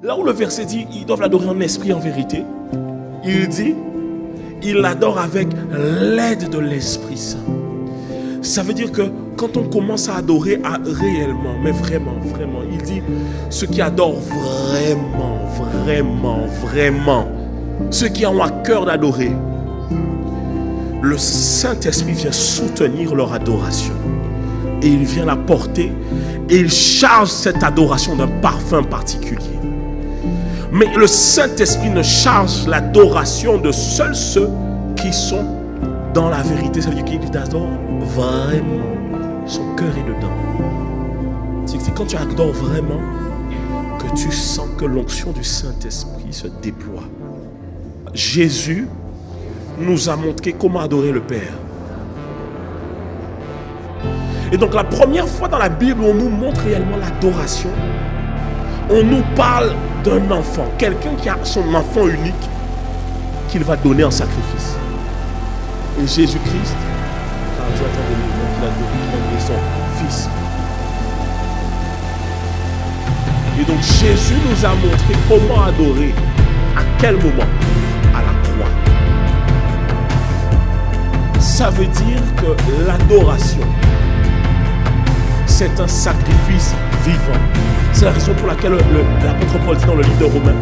Là où le verset dit, ils doivent l'adorer en esprit, en vérité, il dit, il l'adore avec l'aide de l'Esprit Saint. Ça veut dire que quand on commence à adorer réellement, mais vraiment, il dit, ceux qui adorent vraiment, ceux qui ont à cœur d'adorer, le Saint-Esprit vient soutenir leur adoration. Et il vient la porter et il charge cette adoration d'un parfum particulier. Mais le Saint-Esprit ne charge l'adoration de seuls ceux qui sont dans la vérité. Ça veut dire qu'il adore vraiment. Son cœur est dedans. C'est quand tu adores vraiment que tu sens que l'onction du Saint-Esprit se déploie. Jésus nous a montré comment adorer le Père. Et donc la première fois dans la Bible où on nous montre réellement l'adoration, on nous parle d'un enfant, quelqu'un qui a son enfant unique qu'il va donner en sacrifice. Et Jésus-Christ, car Dieu a tant aimé le monde qu'il a donné son Fils. Et donc Jésus nous a montré comment adorer, à quel moment? À la croix. Ça veut dire que l'adoration, c'est un sacrifice vivant. C'est la raison pour laquelle l'apôtre Paul dit dans le livre de Romains,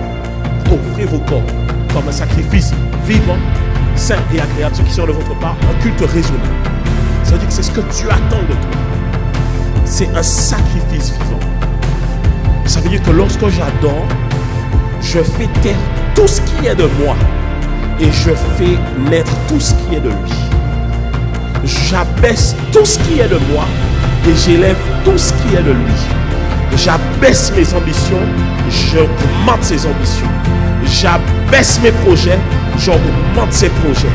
offrez vos corps comme un sacrifice vivant, saint et agréable, ce qui sort de votre part, un culte raisonnable. Ça veut dire que c'est ce que Dieu attend de toi. C'est un sacrifice vivant. Ça veut dire que lorsque j'adore, je fais taire tout ce qui est de moi et je fais naître tout ce qui est de lui. J'abaisse tout ce qui est de moi et j'élève tout ce qui est de lui. J'abaisse mes ambitions, j'augmente ses ambitions. J'abaisse mes projets, j'augmente ses projets.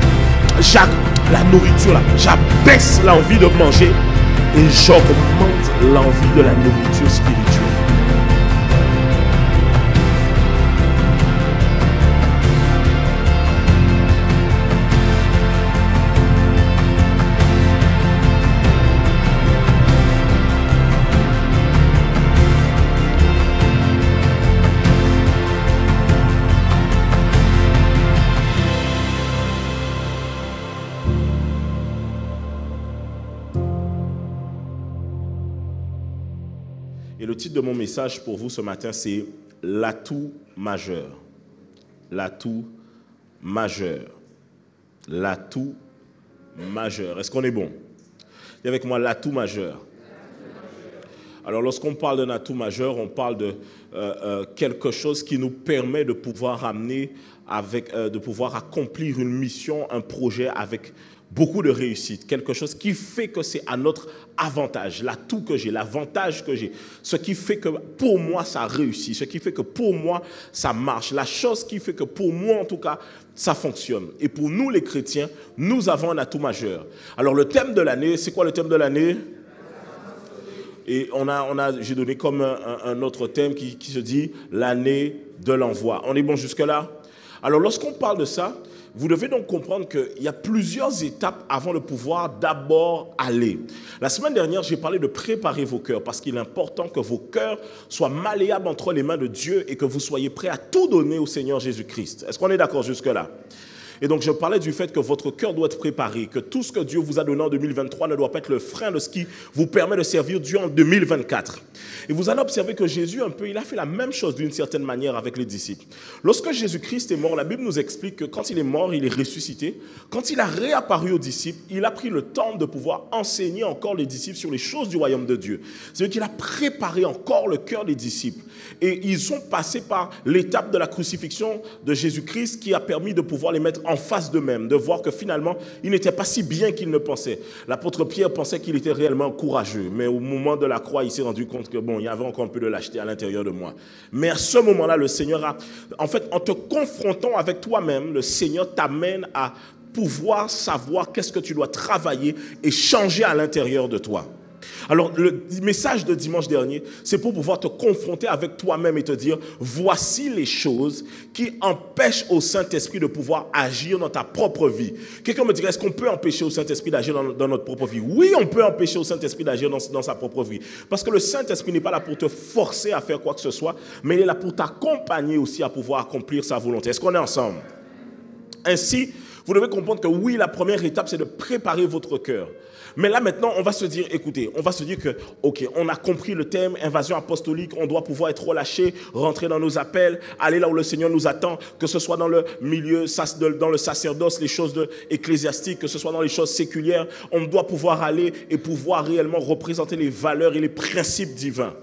La nourriture là, j'abaisse l'envie de manger et j'augmente l'envie de la nourriture spirituelle. Et le titre de mon message pour vous ce matin, c'est l'atout majeur. L'atout majeur. L'atout majeur. Est-ce qu'on est bon? Dis avec moi, l'atout majeur. Alors, lorsqu'on parle d'un atout majeur, on parle de quelque chose qui nous permet de pouvoir amener de pouvoir accomplir une mission, un projet avec beaucoup de réussite, quelque chose qui fait que c'est à notre avantage, l'atout que j'ai, l'avantage que j'ai, ce qui fait que pour moi ça réussit, ce qui fait que pour moi ça marche, la chose qui fait que pour moi en tout cas ça fonctionne. Et pour nous les chrétiens, nous avons un atout majeur. Alors le thème de l'année, c'est quoi le thème de l'année? Et j'ai donné comme un autre thème qui se dit l'année de l'envoi. On est bon jusque-là? Alors lorsqu'on parle de ça, vous devez donc comprendre qu'il y a plusieurs étapes avant de pouvoir d'abord aller. La semaine dernière, j'ai parlé de préparer vos cœurs parce qu'il est important que vos cœurs soient malléables entre les mains de Dieu et que vous soyez prêts à tout donner au Seigneur Jésus-Christ. Est-ce qu'on est d'accord jusque-là? Et donc, je parlais du fait que votre cœur doit être préparé, que tout ce que Dieu vous a donné en 2023 ne doit pas être le frein de ce qui vous permet de servir Dieu en 2024. Et vous allez observer que Jésus, il a fait la même chose d'une certaine manière avec les disciples. Lorsque Jésus-Christ est mort, la Bible nous explique que quand il est mort, il est ressuscité. Quand il a réapparu aux disciples, il a pris le temps de pouvoir enseigner encore les disciples sur les choses du royaume de Dieu. C'est-à-dire qu'il a préparé encore le cœur des disciples. Et ils ont passé par l'étape de la crucifixion de Jésus-Christ qui a permis de pouvoir les mettre en face d'eux-mêmes, de voir que finalement, il n'était pas si bien qu'ils ne pensaient. L'apôtre Pierre pensait qu'il était réellement courageux, mais au moment de la croix, il s'est rendu compte que il y avait encore un peu de lâcheté à l'intérieur de moi. Mais à ce moment-là, le Seigneur en te confrontant avec toi-même, le Seigneur t'amène à pouvoir savoir qu'est-ce que tu dois travailler et changer à l'intérieur de toi. Alors, le message de dimanche dernier, c'est pour pouvoir te confronter avec toi-même et te dire, voici les choses qui empêchent au Saint-Esprit de pouvoir agir dans ta propre vie. Quelqu'un me dirait, est-ce qu'on peut empêcher au Saint-Esprit d'agir dans notre propre vie? Oui, on peut empêcher au Saint-Esprit d'agir dans sa propre vie. Parce que le Saint-Esprit n'est pas là pour te forcer à faire quoi que ce soit, mais il est là pour t'accompagner aussi à pouvoir accomplir sa volonté. Est-ce qu'on est ensemble? Ainsi, vous devez comprendre que oui, la première étape, c'est de préparer votre cœur. Mais là, maintenant, on va se dire, écoutez, on va se dire que, ok, on a compris le thème, invasion apostolique, on doit pouvoir être relâché, rentrer dans nos appels, aller là où le Seigneur nous attend, que ce soit dans le milieu, dans le sacerdoce, les choses ecclésiastiques, que ce soit dans les choses séculières, on doit pouvoir aller et pouvoir réellement représenter les valeurs et les principes divins.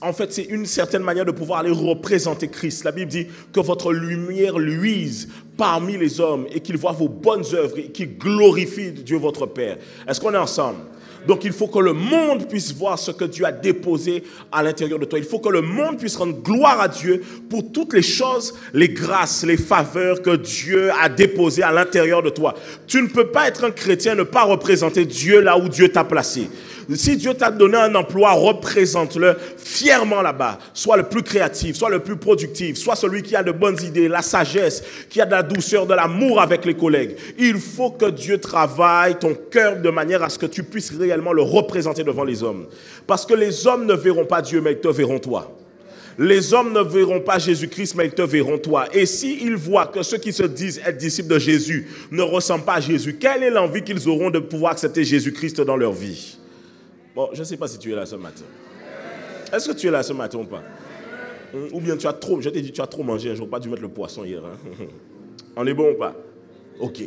En fait, c'est une certaine manière de pouvoir aller représenter Christ. La Bible dit que votre lumière luise parmi les hommes et qu'il voit vos bonnes œuvres et qu'il glorifie Dieu votre Père. Est-ce qu'on est ensemble? Donc, il faut que le monde puisse voir ce que Dieu a déposé à l'intérieur de toi. Il faut que le monde puisse rendre gloire à Dieu pour toutes les choses, les grâces, les faveurs que Dieu a déposées à l'intérieur de toi. Tu ne peux pas être un chrétien et ne pas représenter Dieu là où Dieu t'a placé. Si Dieu t'a donné un emploi, représente-le fièrement là-bas. Sois le plus créatif, sois le plus productif, sois celui qui a de bonnes idées, la sagesse, qui a de la douceur, de l'amour avec les collègues. Il faut que Dieu travaille ton cœur de manière à ce que tu puisses réellement le représenter devant les hommes. Parce que les hommes ne verront pas Dieu, mais ils te verront toi. Les hommes ne verront pas Jésus-Christ, mais ils te verront toi. Et s'ils voient que ceux qui se disent être disciples de Jésus ne ressemblent pas à Jésus, quelle est l'envie qu'ils auront de pouvoir accepter Jésus-Christ dans leur vie? Bon, je ne sais pas si tu es là ce matin. Est-ce que tu es là ce matin ou pas? Ou bien tu as trop, je t'ai dit, tu as trop mangé un jour, pas dû mettre le poisson hier. Hein? On est bon ou pas? Ok.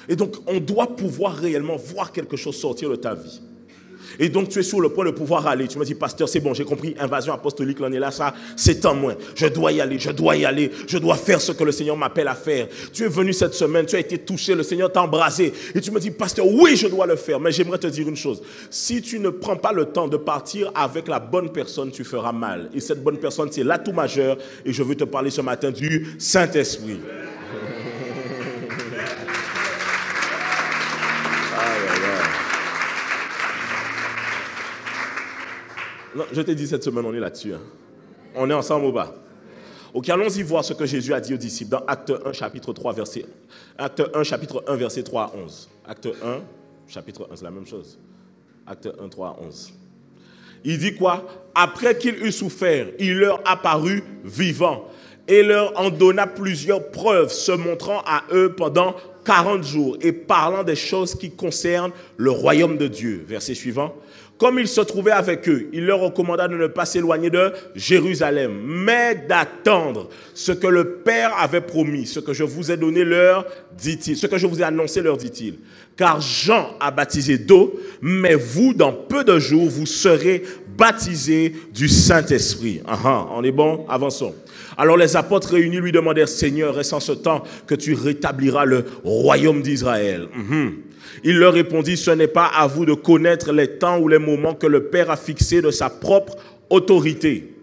Et donc, on doit pouvoir réellement voir quelque chose sortir de ta vie. Et donc, tu es sur le point de pouvoir aller. Tu me dis, pasteur, c'est bon, j'ai compris, invasion apostolique, l'on est là, ça, c'est en moins. Je dois y aller, je dois y aller, je dois faire ce que le Seigneur m'appelle à faire. Tu es venu cette semaine, tu as été touché, le Seigneur t'a embrasé. Et tu me dis, pasteur, oui, je dois le faire. Mais j'aimerais te dire une chose. Si tu ne prends pas le temps de partir avec la bonne personne, tu feras mal. Et cette bonne personne, c'est l'atout majeur. Et je veux te parler ce matin du Saint-Esprit. Non, je t'ai dit cette semaine, on est là-dessus. Hein. On est ensemble ou pas? Ok, allons-y voir ce que Jésus a dit aux disciples dans Acte 1, chapitre 1, verset 3 à 11. Acte 1, chapitre 1, c'est la même chose. Acte 1, 3 à 11. Il dit quoi? Après qu'il eut souffert, il leur apparut vivant et leur en donna plusieurs preuves, se montrant à eux pendant 40 jours et parlant des choses qui concernent le royaume de Dieu. Verset suivant. Comme il se trouvait avec eux, il leur recommanda de ne pas s'éloigner de Jérusalem, mais d'attendre ce que le Père avait promis, ce que je vous ai donné leur, dit-il, ce que je vous ai annoncé leur, dit-il. Car Jean a baptisé d'eau, mais vous, dans peu de jours, vous serez baptisés du Saint-Esprit. On est bon? Avançons. Alors les apôtres réunis lui demandèrent, Seigneur, est-ce en ce temps que tu rétabliras le royaume d'Israël? Il leur répondit, ce n'est pas à vous de connaître les temps ou les moments que le Père a fixés de sa propre autorité.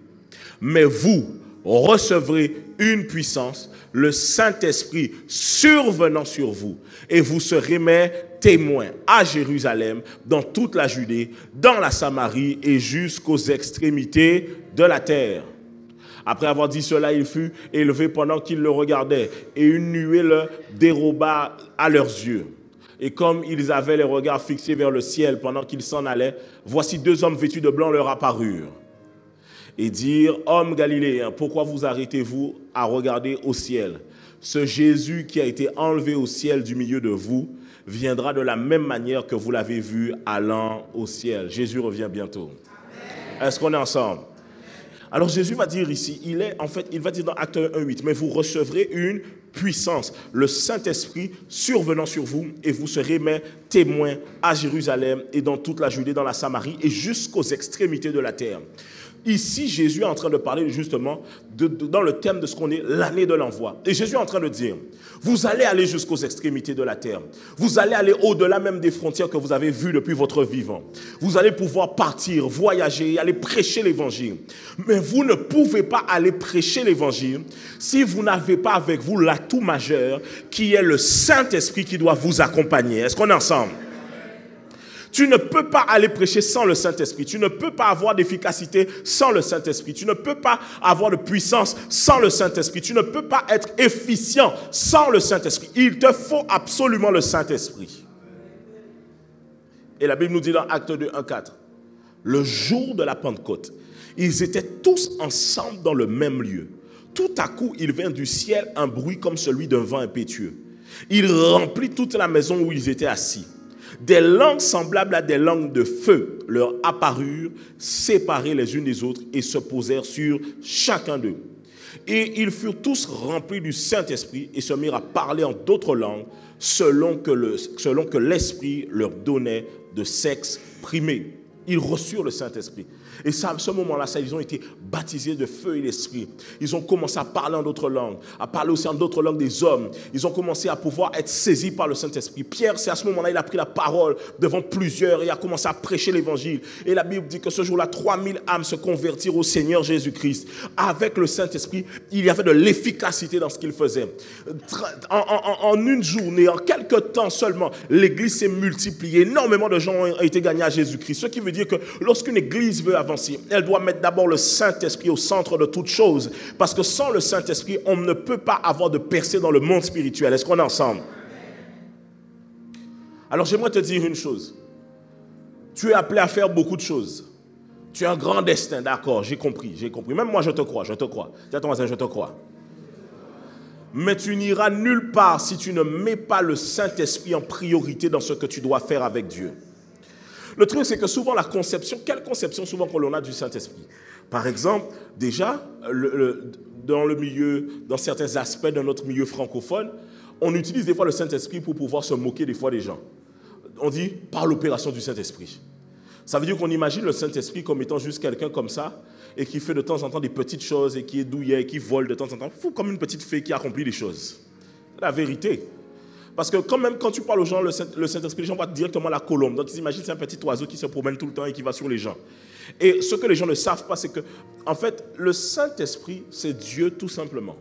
Mais vous recevrez une puissance, le Saint-Esprit survenant sur vous. Et vous serez mes témoins à Jérusalem, dans toute la Judée, dans la Samarie et jusqu'aux extrémités de la terre. Après avoir dit cela, il fut élevé pendant qu'ils le regardaient, et une nuée le déroba à leurs yeux. Et comme ils avaient les regards fixés vers le ciel pendant qu'ils s'en allaient, voici deux hommes vêtus de blanc leur apparurent. Et dirent, hommes galiléens, pourquoi vous arrêtez-vous à regarder au ciel? Ce Jésus qui a été enlevé au ciel du milieu de vous viendra de la même manière que vous l'avez vu allant au ciel. Jésus revient bientôt. Est-ce qu'on est ensemble? Alors Jésus va dire ici, il va dire dans Acte 1:8, mais vous recevrez une puissance, le Saint-Esprit survenant sur vous, et vous serez mes témoins à Jérusalem et dans toute la Judée, dans la Samarie et jusqu'aux extrémités de la terre. Ici, Jésus est en train de parler justement dans le thème de ce qu'on est l'année de l'envoi. Et Jésus est en train de dire, vous allez aller jusqu'aux extrémités de la terre. Vous allez aller au-delà même des frontières que vous avez vues depuis votre vivant. Vous allez pouvoir partir, voyager et aller prêcher l'évangile. Mais vous ne pouvez pas aller prêcher l'évangile si vous n'avez pas avec vous l'atout majeur qui est le Saint-Esprit qui doit vous accompagner. Est-ce qu'on est ensemble? Tu ne peux pas aller prêcher sans le Saint-Esprit. Tu ne peux pas avoir d'efficacité sans le Saint-Esprit. Tu ne peux pas avoir de puissance sans le Saint-Esprit. Tu ne peux pas être efficient sans le Saint-Esprit. Il te faut absolument le Saint-Esprit. Et la Bible nous dit dans Actes 2, 1, 4, le jour de la Pentecôte, ils étaient tous ensemble dans le même lieu. Tout à coup, il vint du ciel un bruit comme celui d'un vent impétueux. Il remplit toute la maison où ils étaient assis. Des langues semblables à des langues de feu leur apparurent, séparées les unes des autres, et se posèrent sur chacun d'eux. Et ils furent tous remplis du Saint-Esprit et se mirent à parler en d'autres langues, selon que l'Esprit leur donnait de s'exprimer. Ils reçurent le Saint-Esprit. Et ça, à ce moment-là, ils ont été baptisés de feu et d'esprit. Ils ont commencé à parler en d'autres langues, à parler aussi en d'autres langues des hommes. Ils ont commencé à pouvoir être saisis par le Saint-Esprit. Pierre, c'est à ce moment-là, il a pris la parole devant plusieurs et a commencé à prêcher l'évangile. Et la Bible dit que ce jour-là, 3000 âmes se convertirent au Seigneur Jésus-Christ. Avec le Saint-Esprit, il y avait de l'efficacité dans ce qu'il faisait. En une journée, en quelques temps seulement, l'Église s'est multipliée. Énormément de gens ont été gagnés à Jésus-Christ. Ce qui veut dire que lorsqu'une Église veut avancer, elle doit mettre d'abord le Saint-Esprit au centre de toute chose. Parce que sans le Saint-Esprit, on ne peut pas avoir de percée dans le monde spirituel. Est-ce qu'on est ensemble? Alors j'aimerais te dire une chose. Tu es appelé à faire beaucoup de choses. Tu as un grand destin, d'accord, j'ai compris. Même moi, je te crois. Dis à ton voisin, je te crois. Mais tu n'iras nulle part si tu ne mets pas le Saint-Esprit en priorité dans ce que tu dois faire avec Dieu. Le truc, c'est que souvent la conception, quelle conception souvent qu'on a du Saint-Esprit? Par exemple, déjà, dans certains aspects de notre milieu francophone, on utilise des fois le Saint-Esprit pour pouvoir se moquer des fois des gens. On dit par l'opération du Saint-Esprit. Ça veut dire qu'on imagine le Saint-Esprit comme étant juste quelqu'un comme ça et qui fait de temps en temps des petites choses et qui est douillet et qui vole de temps en temps. Fou, comme une petite fée qui accomplit des choses. C'est la vérité. Parce que quand tu parles aux gens, le Saint-Esprit, les gens voient directement la colombe. Donc ils imaginent c'est un petit oiseau qui se promène tout le temps et qui va sur les gens. Et ce que les gens ne savent pas, c'est que, en fait, le Saint-Esprit, c'est Dieu tout simplement.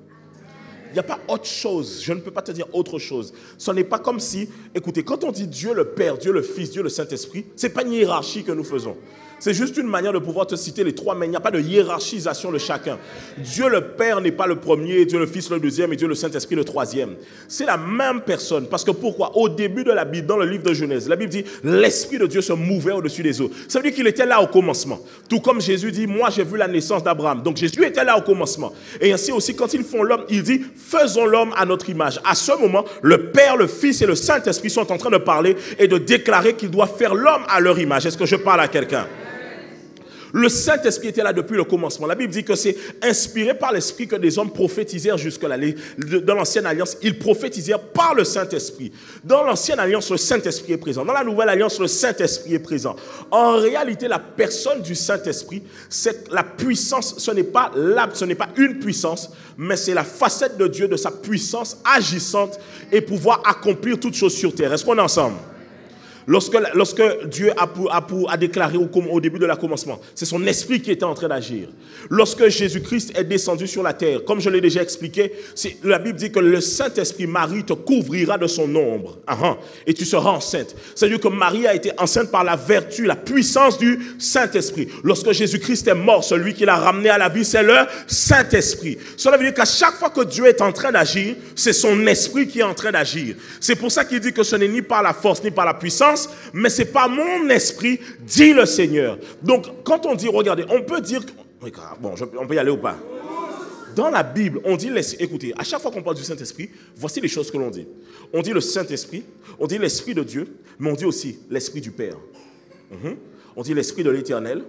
Il n'y a pas autre chose. Je ne peux pas te dire autre chose. Ce n'est pas comme si, écoutez, quand on dit Dieu le Père, Dieu le Fils, Dieu le Saint-Esprit, ce n'est pas une hiérarchie que nous faisons. C'est juste une manière de pouvoir te citer les trois, mais il n'y a pas de hiérarchisation de chacun. Dieu le Père n'est pas le premier, Dieu le Fils le deuxième et Dieu le Saint-Esprit le troisième. C'est la même personne. Parce que pourquoi? Au début de la Bible, dans le livre de Genèse, la Bible dit l'Esprit de Dieu se mouvait au-dessus des eaux. Ça veut dire qu'il était là au commencement. Tout comme Jésus dit, moi j'ai vu la naissance d'Abraham. Donc Jésus était là au commencement. Et ainsi aussi, quand ils font l'homme, il dit, faisons l'homme à notre image. À ce moment, le Père, le Fils et le Saint-Esprit sont en train de parler et de déclarer qu'ils doivent faire l'homme à leur image. Est-ce que je parle à quelqu'un? Le Saint-Esprit était là depuis le commencement. La Bible dit que c'est inspiré par l'Esprit que des hommes prophétisèrent jusque-là. Dans l'Ancienne Alliance, ils prophétisèrent par le Saint-Esprit. Dans l'Ancienne Alliance, le Saint-Esprit est présent. Dans la Nouvelle Alliance, le Saint-Esprit est présent. En réalité, la personne du Saint-Esprit, c'est la puissance. Ce n'est pas une puissance, mais c'est la facette de Dieu, de sa puissance agissante et pouvoir accomplir toutes choses sur terre. Est-ce qu'on est ensemble? Lorsque Dieu a déclaré au début de la commencement, c'est son esprit qui était en train d'agir. Lorsque Jésus-Christ est descendu sur la terre, comme je l'ai déjà expliqué, la Bible dit que le Saint-Esprit, Marie, te couvrira de son ombre. Et tu seras enceinte. C'est-à-dire que Marie a été enceinte par la vertu, la puissance du Saint-Esprit. Lorsque Jésus-Christ est mort, celui qui l'a ramené à la vie, c'est le Saint-Esprit. Cela veut dire qu'à chaque fois que Dieu est en train d'agir, c'est son esprit qui est en train d'agir. C'est pour ça qu'il dit que ce n'est ni par la force, ni par la puissance, mais c'est pas mon esprit, dit le Seigneur. Donc, quand on dit, regardez, on peut dire, on peut y aller ou pas? Dans la Bible, on dit, écoutez, à chaque fois qu'on parle du Saint-Esprit, voici les choses que l'on dit. On dit le Saint-Esprit, on dit l'Esprit de Dieu, mais on dit aussi l'Esprit du Père. On dit l'Esprit de l'Éternel,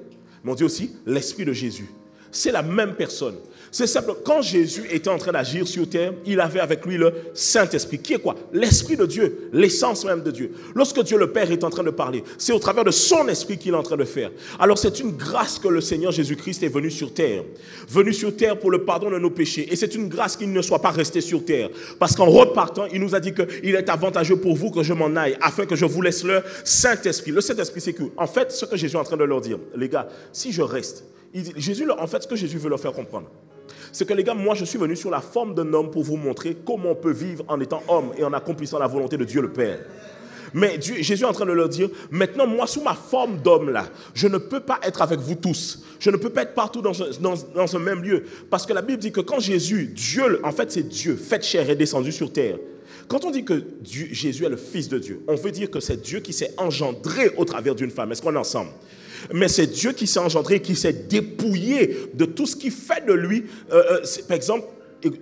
mais on dit aussi l'Esprit de Jésus. C'est la même personne. C'est simple. Quand Jésus était en train d'agir sur terre, il avait avec lui le Saint-Esprit. Qui est quoi? L'Esprit de Dieu, l'essence même de Dieu. Lorsque Dieu le Père est en train de parler, c'est au travers de son Esprit qu'il est en train de faire. Alors c'est une grâce que le Seigneur Jésus-Christ est venu sur terre. Venu sur terre pour le pardon de nos péchés. Et c'est une grâce qu'il ne soit pas resté sur terre. Parce qu'en repartant, il nous a dit qu'il est avantageux pour vous que je m'en aille, afin que je vous laisse le Saint-Esprit. Le Saint-Esprit, c'est que, en fait, ce que Jésus est en train de leur dire, les gars, si je reste, en fait, ce que Jésus veut leur faire comprendre, c'est que les gars, moi je suis venu sur la forme d'un homme pour vous montrer comment on peut vivre en étant homme et en accomplissant la volonté de Dieu le Père. Mais Jésus est en train de leur dire, maintenant, moi, sous ma forme d'homme, là, je ne peux pas être avec vous tous. Je ne peux pas être partout dans un même lieu. Parce que la Bible dit que quand Jésus, Dieu, en fait, c'est Dieu, fait chair, est descendu sur terre. Quand on dit que Jésus est le Fils de Dieu, on veut dire que c'est Dieu qui s'est engendré au travers d'une femme. Est-ce qu'on est ensemble? Mais c'est Dieu qui s'est engendré, qui s'est dépouillé de tout ce qui fait de lui. Par exemple,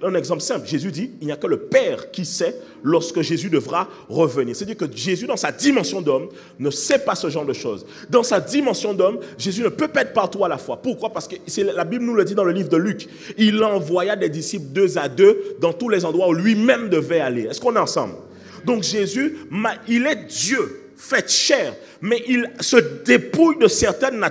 un exemple simple, Jésus dit, il n'y a que le Père qui sait lorsque Jésus devra revenir. C'est-à-dire que Jésus, dans sa dimension d'homme, ne sait pas ce genre de choses. Dans sa dimension d'homme, Jésus ne peut pas être partout à la fois. Pourquoi? Parce que la Bible nous le dit dans le livre de Luc. Il envoya des disciples 2 à 2 dans tous les endroits où lui-même devait aller. Est-ce qu'on est ensemble? Donc Jésus, il est Dieu, fait chair, mais il se dépouille de certaines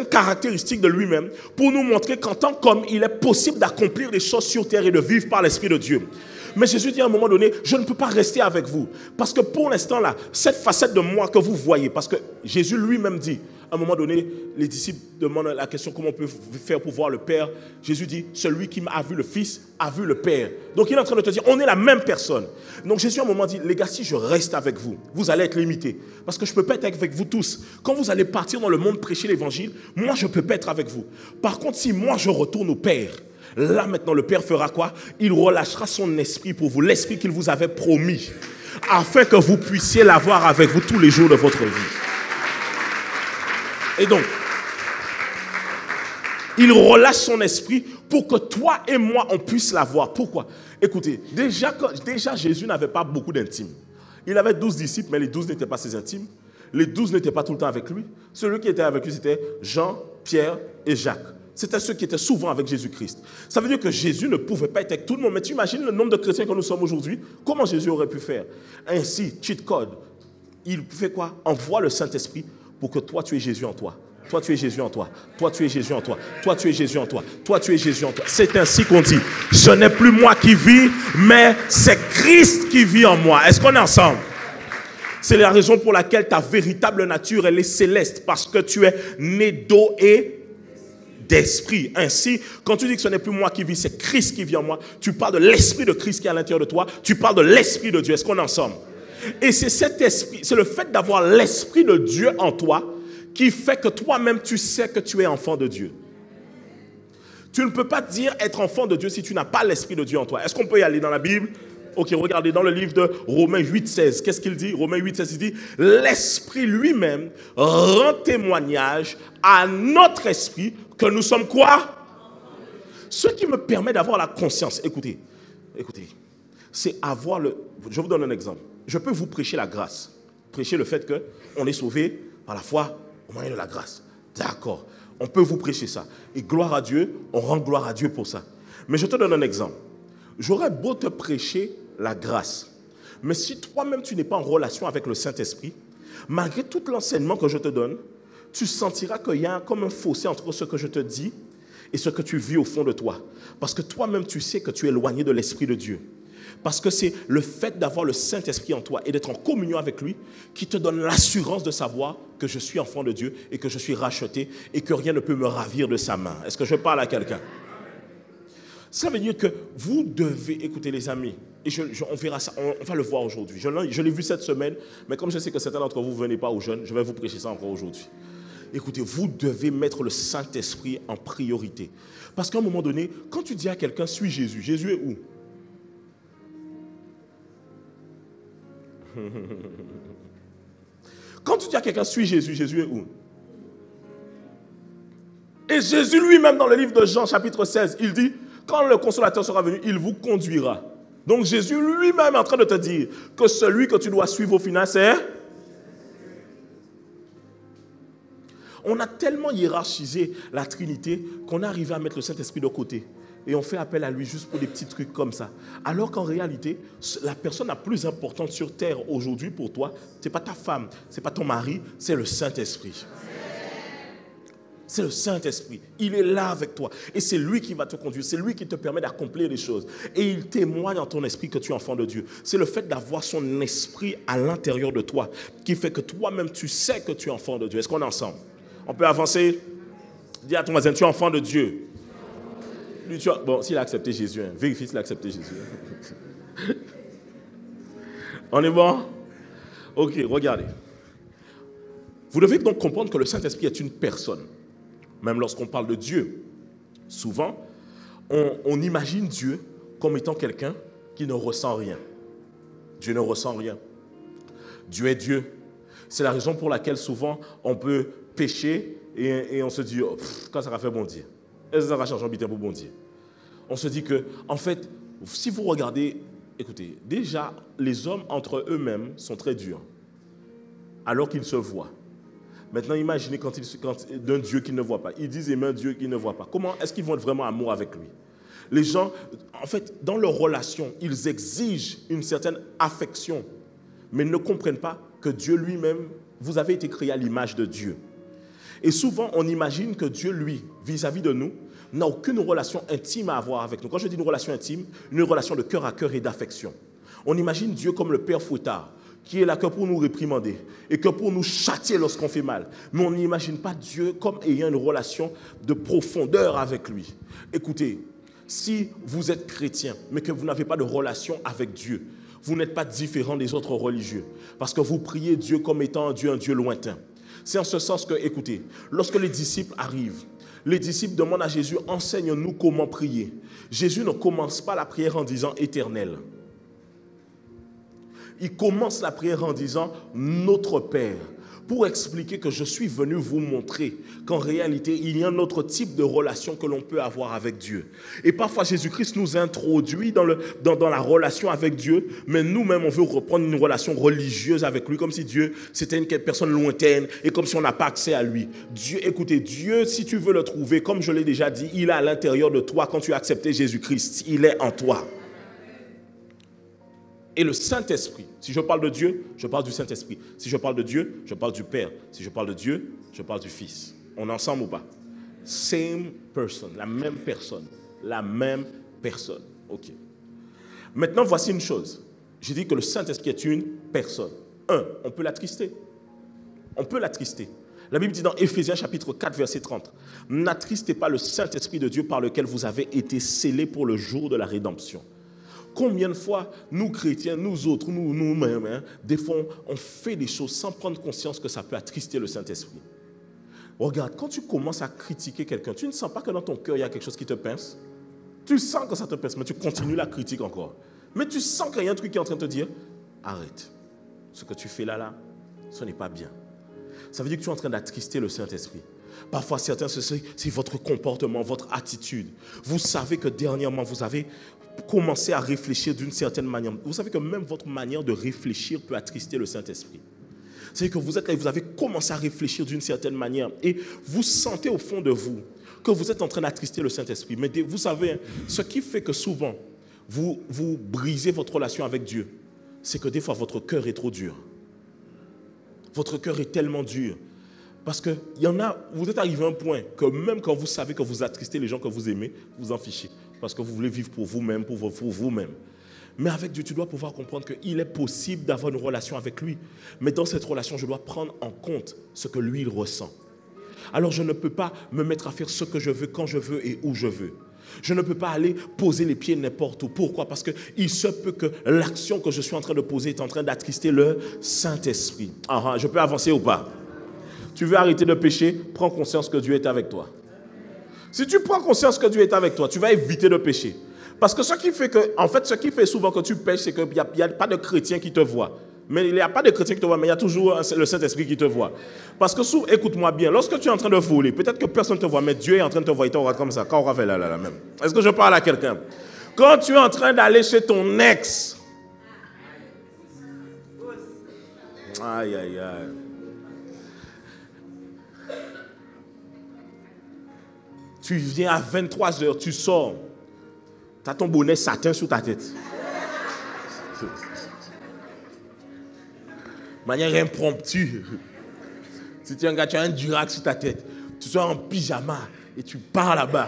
caractéristiques de lui-même pour nous montrer qu'en tant qu'homme, il est possible d'accomplir des choses sur terre et de vivre par l'Esprit de Dieu. Mais Jésus dit à un moment donné, je ne peux pas rester avec vous. Parce que pour l'instant là, cette facette de moi que vous voyez, parce que Jésus lui-même dit, à un moment donné, les disciples demandent la question, comment on peut faire pour voir le Père? Jésus dit, celui qui a vu le Fils a vu le Père. Donc il est en train de te dire, on est la même personne. Donc Jésus à un moment dit, les gars, si je reste avec vous, vous allez être limités. Parce que je ne peux pas être avec vous tous. Quand vous allez partir dans le monde prêcher l'évangile, moi je ne peux pas être avec vous. Par contre, si moi je retourne au Père, là maintenant le Père fera quoi? Il relâchera son esprit pour vous, l'esprit qu'il vous avait promis, afin que vous puissiez l'avoir avec vous tous les jours de votre vie. Et donc, il relâche son esprit pour que toi et moi, on puisse l'avoir. Pourquoi? Écoutez, déjà Jésus n'avait pas beaucoup d'intimes. Il avait 12 disciples, mais les 12 n'étaient pas ses intimes. Les 12 n'étaient pas tout le temps avec lui. Celui qui était avec lui, c'était Jean, Pierre et Jacques. C'était ceux qui étaient souvent avec Jésus-Christ. Ça veut dire que Jésus ne pouvait pas être avec tout le monde. Mais tu imagines le nombre de chrétiens que nous sommes aujourd'hui? Comment Jésus aurait pu faire? Ainsi, cheat code. Il fait quoi? Envoie le Saint-Esprit pour que toi, tu aies Jésus en toi. Toi, tu es Jésus en toi. Toi, tu es Jésus en toi. Toi, tu es Jésus en toi. Toi, tu es Jésus en toi. C'est ainsi qu'on dit. Ce n'est plus moi qui vis, mais c'est Christ qui vit en moi. Est-ce qu'on est ensemble? C'est la raison pour laquelle ta véritable nature, elle est céleste. Parce que tu es né d'eau et d'esprit. Ainsi, quand tu dis que ce n'est plus moi qui vis, c'est Christ qui vit en moi. Tu parles de l'esprit de Christ qui est à l'intérieur de toi. Tu parles de l'esprit de Dieu. Est-ce qu'on est ensemble? Et c'est cet esprit, c'est le fait d'avoir l'esprit de Dieu en toi qui fait que toi-même tu sais que tu es enfant de Dieu. Tu ne peux pas dire être enfant de Dieu si tu n'as pas l'esprit de Dieu en toi. Est-ce qu'on peut y aller dans la Bible? Ok, regardez dans le livre de Romains 8,16. Qu'est-ce qu'il dit? Romains 8,16, il dit, l'esprit lui-même rend témoignage à notre esprit que nous sommes quoi? Ce qui me permet d'avoir la conscience. Écoutez, c'est avoir le... Je vous donne un exemple. Je peux vous prêcher la grâce. Prêcher le fait qu'on est sauvé par la foi au moyen de la grâce. D'accord. On peut vous prêcher ça. Et gloire à Dieu, on rend gloire à Dieu pour ça. Mais je te donne un exemple. J'aurais beau te prêcher la grâce. Mais si toi-même tu n'es pas en relation avec le Saint-Esprit, malgré tout l'enseignement que je te donne, tu sentiras qu'il y a comme un fossé entre ce que je te dis et ce que tu vis au fond de toi. Parce que toi-même tu sais que tu es éloigné de l'Esprit de Dieu. Parce que c'est le fait d'avoir le Saint-Esprit en toi et d'être en communion avec lui qui te donne l'assurance de savoir que je suis enfant de Dieu et que je suis racheté et que rien ne peut me ravir de sa main. Est-ce que je parle à quelqu'un? Ça veut dire que vous devez, écoutez les amis, et on verra ça, on va le voir aujourd'hui. Je l'ai vu cette semaine, mais comme je sais que certains d'entre vous ne venez pas aux jeunes, je vais vous prêcher ça encore aujourd'hui. Écoutez, vous devez mettre le Saint-Esprit en priorité. Parce qu'à un moment donné, quand tu dis à quelqu'un, suis Jésus, Jésus est où? Quand tu dis à quelqu'un, suis Jésus, Jésus est où? Et Jésus lui-même dans le livre de Jean chapitre 16, il dit, quand le consolateur sera venu, il vous conduira. Donc Jésus lui-même est en train de te dire que celui que tu dois suivre au final, c'est... On a tellement hiérarchisé la Trinité qu'on est arrivé à mettre le Saint-Esprit de côté. Et on fait appel à lui juste pour des petits trucs comme ça. Alors qu'en réalité, la personne la plus importante sur terre aujourd'hui pour toi, ce n'est pas ta femme, ce n'est pas ton mari, c'est le Saint-Esprit. C'est le Saint-Esprit. Il est là avec toi. Et c'est lui qui va te conduire. C'est lui qui te permet d'accomplir les choses. Et il témoigne en ton esprit que tu es enfant de Dieu. C'est le fait d'avoir son esprit à l'intérieur de toi qui fait que toi-même, tu sais que tu es enfant de Dieu. Est-ce qu'on est ensemble? On peut avancer? Dis à ton voisin, tu es enfant de Dieu. Bon, s'il a accepté Jésus, vérifie s'il a accepté Jésus. On est bon? Ok, regardez. Vous devez donc comprendre que le Saint-Esprit est une personne. Même lorsqu'on parle de Dieu, souvent, on imagine Dieu comme étant quelqu'un qui ne ressent rien. Dieu ne ressent rien. Dieu est Dieu. C'est la raison pour laquelle souvent on peut pécher et on se dit, oh, quand ça va faire bon Dieu. Est-ce que ça va changer pour bon Dieu? On se dit que, en fait, si vous regardez, écoutez, déjà, les hommes entre eux-mêmes sont très durs, alors qu'ils se voient. Maintenant, imaginez quand d'un Dieu qu'ils ne voient pas. Ils disent aimer un Dieu qu'ils ne voient pas. Comment est-ce qu'ils vont être vraiment amour avec lui? Les gens, en fait, dans leur relation, ils exigent une certaine affection, mais ils ne comprennent pas que Dieu lui-même, vous avez été créé à l'image de Dieu. Et souvent, on imagine que Dieu, lui, vis-à-vis de nous, n'a aucune relation intime à avoir avec nous. Quand je dis une relation intime, une relation de cœur à cœur et d'affection. On imagine Dieu comme le Père fouettard, qui est là que pour nous réprimander et que pour nous châtier lorsqu'on fait mal. Mais on n'imagine pas Dieu comme ayant une relation de profondeur avec lui. Écoutez, si vous êtes chrétien, mais que vous n'avez pas de relation avec Dieu, vous n'êtes pas différent des autres religieux, parce que vous priez Dieu comme étant un Dieu lointain. C'est en ce sens que, écoutez, lorsque les disciples arrivent, les disciples demandent à Jésus, enseigne-nous comment prier. Jésus ne commence pas la prière en disant éternel. Il commence la prière en disant notre Père, pour expliquer que je suis venu vous montrer qu'en réalité, il y a un autre type de relation que l'on peut avoir avec Dieu. Et parfois, Jésus-Christ nous introduit dans la relation avec Dieu, mais nous-mêmes, on veut reprendre une relation religieuse avec lui, comme si Dieu, c'était une personne lointaine, et comme si on n'a pas accès à lui. Dieu, écoutez, Dieu, si tu veux le trouver, comme je l'ai déjà dit, il est à l'intérieur de toi quand tu as accepté Jésus-Christ. Il est en toi. Et le Saint-Esprit, si je parle de Dieu, je parle du Saint-Esprit. Si je parle de Dieu, je parle du Père. Si je parle de Dieu, je parle du Fils. On est ensemble ou pas? Same person, la même personne. La même personne. Ok. Maintenant, voici une chose. J'ai dit que le Saint-Esprit est une personne. On peut l'attrister. On peut l'attrister. La Bible dit dans Éphésiens chapitre 4, verset 30, « N'attristez pas le Saint-Esprit de Dieu par lequel vous avez été scellés pour le jour de la rédemption. » Combien de fois, nous chrétiens, nous autres, nous-mêmes, des fois, on fait des choses sans prendre conscience que ça peut attrister le Saint-Esprit. Regarde, quand tu commences à critiquer quelqu'un, tu ne sens pas que dans ton cœur, il y a quelque chose qui te pince? Tu sens que ça te pince, mais tu continues la critique encore. Mais tu sens qu'il y a un truc qui est en train de te dire, arrête, ce que tu fais là, ce n'est pas bien. Ça veut dire que tu es en train d'attrister le Saint-Esprit. Parfois, certains, c'est votre comportement, votre attitude. Vous savez que dernièrement, vous avez commencé à réfléchir d'une certaine manière. Vous savez que même votre manière de réfléchir peut attrister le Saint-Esprit. C'est que vous êtes là et vous avez commencé à réfléchir d'une certaine manière et vous sentez au fond de vous que vous êtes en train d'attrister le Saint-Esprit. Mais vous savez, ce qui fait que souvent, vous brisez votre relation avec Dieu, c'est que des fois, votre cœur est trop dur. Votre cœur est tellement dur. Parce que vous êtes arrivé à un point que même quand vous savez que vous attristez les gens que vous aimez, vous en fichez. Parce que vous voulez vivre pour vous-même, pour vous-même. Mais avec Dieu, tu dois pouvoir comprendre qu'il est possible d'avoir une relation avec lui. Mais dans cette relation, je dois prendre en compte ce que lui, il ressent. Alors je ne peux pas me mettre à faire ce que je veux, quand je veux et où je veux. Je ne peux pas aller poser les pieds n'importe où. Pourquoi? Parce qu'il se peut que l'action que je suis en train de poser est en train d'attrister le Saint-Esprit. Je peux avancer ou pas? Tu veux arrêter de pécher? Prends conscience que Dieu est avec toi. Si tu prends conscience que Dieu est avec toi, tu vas éviter de pécher. Parce que ce qui fait souvent que tu pêches, c'est qu'il n'y a pas de chrétien qui te voit. Mais il n'y a pas de chrétien qui te voit, mais il y a toujours le Saint-Esprit qui te voit. Parce que, écoute-moi bien, lorsque tu es en train de voler, peut-être que personne ne te voit, mais Dieu est en train de te voir, il te regarde comme ça. Quand on va faire là même. Est-ce que je parle à quelqu'un? Quand tu es en train d'aller chez ton ex, aïe, aïe, aïe. Tu viens à 23h, tu sors. Tu as ton bonnet satin sur ta tête. De manière impromptue. Si tu es un gars, tu as un durac sur ta tête. Tu sors en pyjama et tu pars là-bas.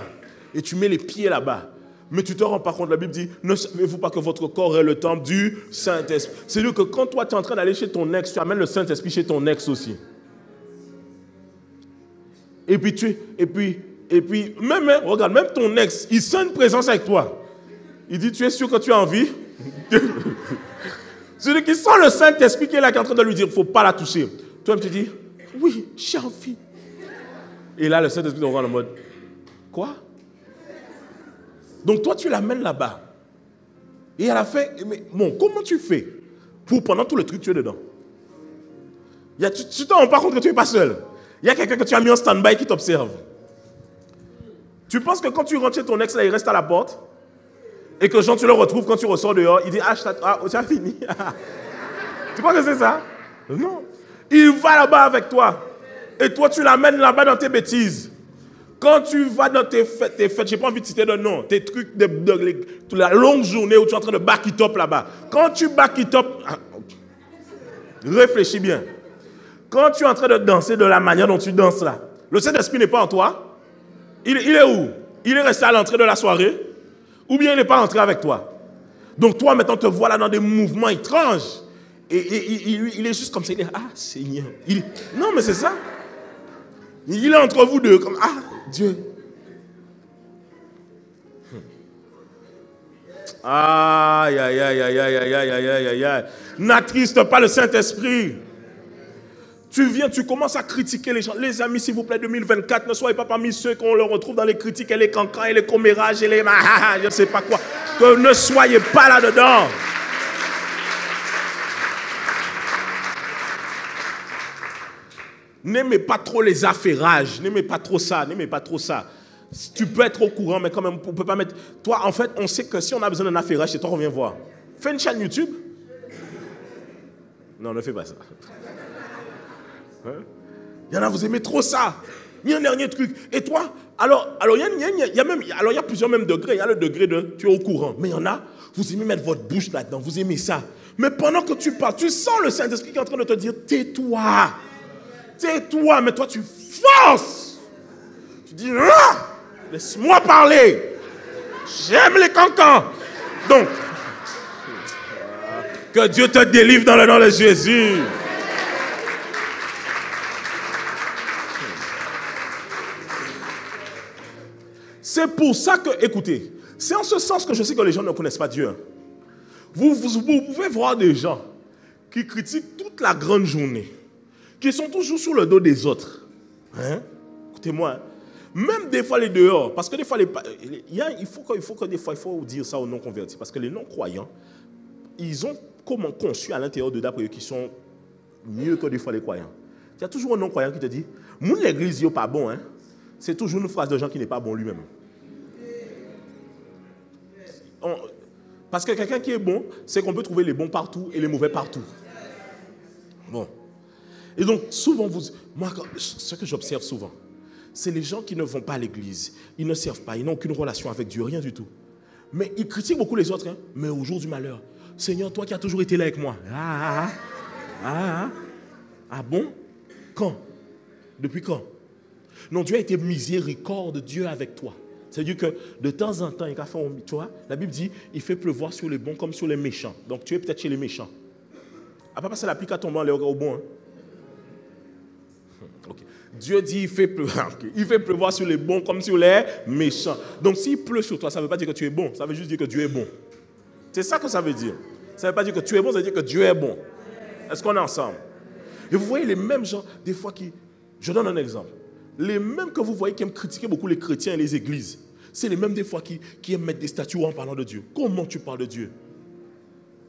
Et tu mets les pieds là-bas. Mais tu ne te rends pas compte, la Bible dit, ne savez-vous pas que votre corps est le temple du Saint-Esprit? C'est-à-dire que quand toi, tu es en train d'aller chez ton ex, tu amènes le Saint-Esprit chez ton ex aussi. Et puis, regarde, même ton ex, il sent une présence avec toi. Il dit, tu es sûr que tu as envie? Celui qui sent le Saint-Esprit qui est là, qui est en train de lui dire, il ne faut pas la toucher. Toi, tu te dis, oui, j'ai envie. Et là, le Saint-Esprit te regarde en mode, quoi? Donc toi, tu l'amènes là-bas. Et elle a fait, mais bon, comment tu fais pour pendant tout le truc, tu es dedans? Tu ne te rends pas compte que tu n'es pas seul. Il y a quelqu'un que tu as mis en stand-by qui t'observe. Tu penses que quand tu rentres chez ton ex, là, il reste à la porte et que Jean, tu le retrouves quand tu ressors dehors, il dit, tu as fini. Tu penses que c'est ça? Non. Il va là-bas avec toi. Et toi, tu l'amènes là-bas dans tes bêtises. Quand tu vas dans tes fêtes, je n'ai pas envie de citer de nom, tes trucs de la longue journée où tu es en train de back it up là-bas. Quand tu back it up, réfléchis bien. Quand tu es en train de danser de la manière dont tu danses là, le Saint-Esprit n'est pas en toi. Il est où? Il est resté à l'entrée de la soirée? Ou bien il n'est pas entré avec toi? Donc toi, maintenant, te voilà dans des mouvements étranges. Et il est juste comme ça. Il est, ah, Seigneur. Non, mais c'est ça. Il est entre vous deux, comme, ah, Dieu. Aïe, aïe, aïe, aïe, aïe, aïe, aïe, aïe, aïe, aïe. N'attriste pas le Saint-Esprit. Tu viens, tu commences à critiquer les gens. Les amis, s'il vous plaît, 2024, ne soyez pas parmi ceux qu'on le retrouve dans les critiques et les cancans et les commérages et les je ne sais pas quoi. Que ne soyez pas là-dedans. N'aimez pas trop les affairages. N'aimez pas trop ça. N'aimez pas trop ça. Tu peux être au courant, mais quand même, on ne peut pas mettre... Toi, en fait, on sait que si on a besoin d'un affairage, c'est toi qu'on vient voir. Fais une chaîne YouTube. Non, ne fais pas ça. Il y en a, vous aimez trop ça. Il y a un dernier truc. Et toi, alors il y a plusieurs mêmes degrés. Il y a le degré de tu es au courant. Mais il y en a, vous aimez mettre votre bouche là-dedans. Vous aimez ça. Mais pendant que tu parles, tu sens le Saint-Esprit qui est en train de te dire, tais-toi. Tais-toi. Mais toi, tu forces. Tu dis, ah, laisse-moi parler. J'aime les cancans. Donc, que Dieu te délivre dans le nom de Jésus. C'est pour ça que, écoutez, c'est en ce sens que je sais que les gens ne connaissent pas Dieu. Vous pouvez voir des gens qui critiquent toute la grande journée, qui sont toujours sur le dos des autres. Hein? Écoutez-moi, hein? Même des fois les dehors, parce que des fois, il faut dire ça aux non-convertis, parce que les non-croyants, ils ont comment conçu à l'intérieur de d'après eux qui sont mieux que des fois les croyants. Il y a toujours un non-croyant qui te dit, « Mon l'église n'est pas bon. Hein? » C'est toujours une phrase de gens qui n'est pas bon lui-même. Parce que quelqu'un qui est bon, c'est qu'on peut trouver les bons partout et les mauvais partout. Bon. Et donc, souvent, moi, ce que j'observe souvent, c'est les gens qui ne vont pas à l'église. Ils ne servent pas, ils n'ont aucune relation avec Dieu, rien du tout. Mais ils critiquent beaucoup les autres. Hein. Mais au jour du malheur, Seigneur, toi qui as toujours été là avec moi. Ah bon? Quand? Depuis quand? Non, Dieu a été miséricorde, Dieu avec toi. C'est-à-dire que de temps en temps, tu vois, la Bible dit, il fait pleuvoir sur les bons comme sur les méchants. Donc tu es peut-être chez les méchants. À pas passer l'applique à ton banc, au bon. Hein? Okay. Dieu dit, il fait pleuvoir sur les bons comme sur les méchants. Donc s'il pleut sur toi, ça ne veut pas dire que tu es bon. Ça veut juste dire que Dieu est bon. C'est ça que ça veut dire. Ça ne veut pas dire que tu es bon, ça veut dire que Dieu est bon. Est-ce qu'on est ensemble? Et vous voyez les mêmes gens, des fois qui... Je donne un exemple. Les mêmes que vous voyez qui aiment critiquer beaucoup les chrétiens et les églises, c'est les mêmes des fois qui aiment mettre des statues en parlant de Dieu. Comment tu parles de Dieu?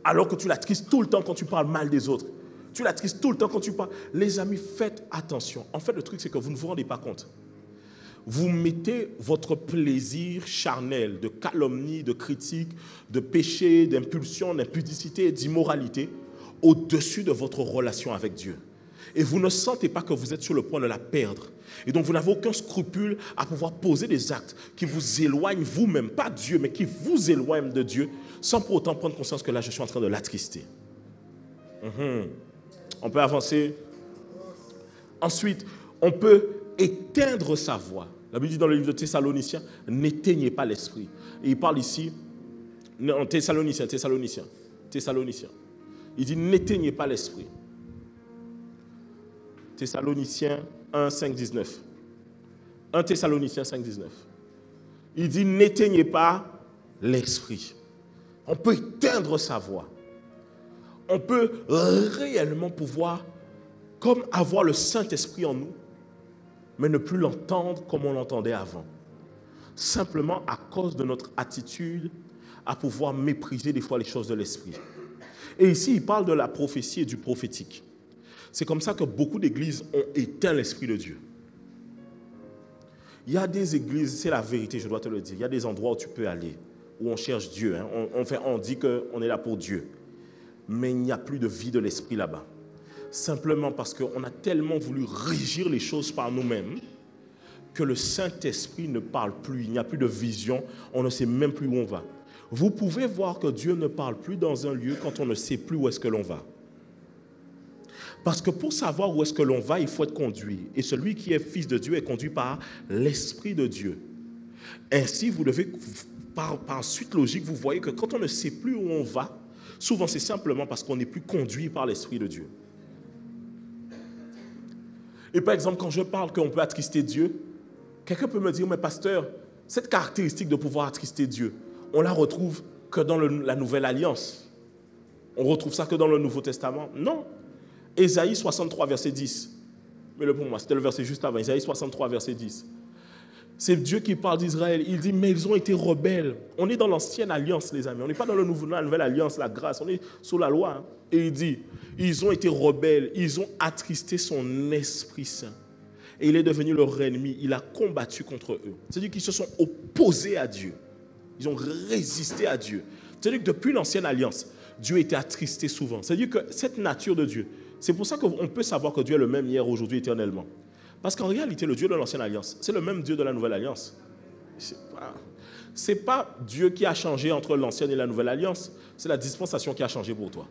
Alors que tu l'attristes tout le temps quand tu parles mal des autres. Tu l'attristes tout le temps quand tu parles. Les amis, faites attention. En fait, le truc, c'est que vous ne vous rendez pas compte. Vous mettez votre plaisir charnel de calomnie, de critique, de péché, d'impulsion, d'impudicité et d'immoralité au-dessus de votre relation avec Dieu. Et vous ne sentez pas que vous êtes sur le point de la perdre. Et donc vous n'avez aucun scrupule à pouvoir poser des actes qui vous éloignent vous-même, pas Dieu, mais qui vous éloignent de Dieu, sans pour autant prendre conscience que là, je suis en train de l'attrister. On peut avancer. Ensuite, on peut éteindre sa voix. La Bible dit dans le livre de Thessaloniciens, n'éteignez pas l'esprit. Et il parle ici, en Thessaloniciens. Il dit, n'éteignez pas l'esprit. Thessaloniciens 1, 5, 19. 1 Thessaloniciens 5, 19. Il dit, n'éteignez pas l'esprit. On peut éteindre sa voix. on peut réellement pouvoir comme avoir le Saint-Esprit en nous, mais ne plus l'entendre comme on l'entendait avant. Simplement à cause de notre attitude à pouvoir mépriser des fois les choses de l'esprit. Et ici, il parle de la prophétie et du prophétique. C'est comme ça que beaucoup d'églises ont éteint l'Esprit de Dieu. Il y a des églises, c'est la vérité, je dois te le dire, il y a des endroits où tu peux aller, où on cherche Dieu. Hein. On dit qu'on est là pour Dieu. Mais il n'y a plus de vie de l'Esprit là-bas. Simplement parce qu'on a tellement voulu régir les choses par nous-mêmes que le Saint-Esprit ne parle plus, il n'y a plus de vision, on ne sait même plus où on va. Vous pouvez voir que Dieu ne parle plus dans un lieu quand on ne sait plus où est-ce que l'on va. Parce que pour savoir où est-ce que l'on va, il faut être conduit. Et celui qui est fils de Dieu est conduit par l'Esprit de Dieu. Ainsi, vous devez, par suite logique, vous voyez que quand on ne sait plus où on va, souvent c'est simplement parce qu'on n'est plus conduit par l'Esprit de Dieu. Et par exemple, quand je parle qu'on peut attrister Dieu, quelqu'un peut me dire, mais pasteur, cette caractéristique de pouvoir attrister Dieu, on la retrouve que dans la Nouvelle Alliance. On retrouve ça que dans le Nouveau Testament. Non. Ésaïe 63, verset 10. Mais pour moi, c'était le verset juste avant. Ésaïe 63, verset 10. C'est Dieu qui parle d'Israël. Il dit, mais ils ont été rebelles. On est dans l'ancienne alliance, les amis. On n'est pas dans la nouvelle alliance, la grâce. On est sous la loi. Hein. Et il dit, ils ont été rebelles. Ils ont attristé son Esprit Saint. Et il est devenu leur ennemi. Il a combattu contre eux. C'est-à-dire qu'ils se sont opposés à Dieu. Ils ont résisté à Dieu. C'est-à-dire que depuis l'ancienne alliance, Dieu était attristé souvent. C'est-à-dire que cette nature de Dieu, c'est pour ça qu'on peut savoir que Dieu est le même hier, aujourd'hui, éternellement. Parce qu'en réalité, le Dieu de l'ancienne alliance, c'est le même Dieu de la nouvelle alliance. C'est pas Dieu qui a changé entre l'ancienne et la nouvelle alliance, c'est la dispensation qui a changé pour toi.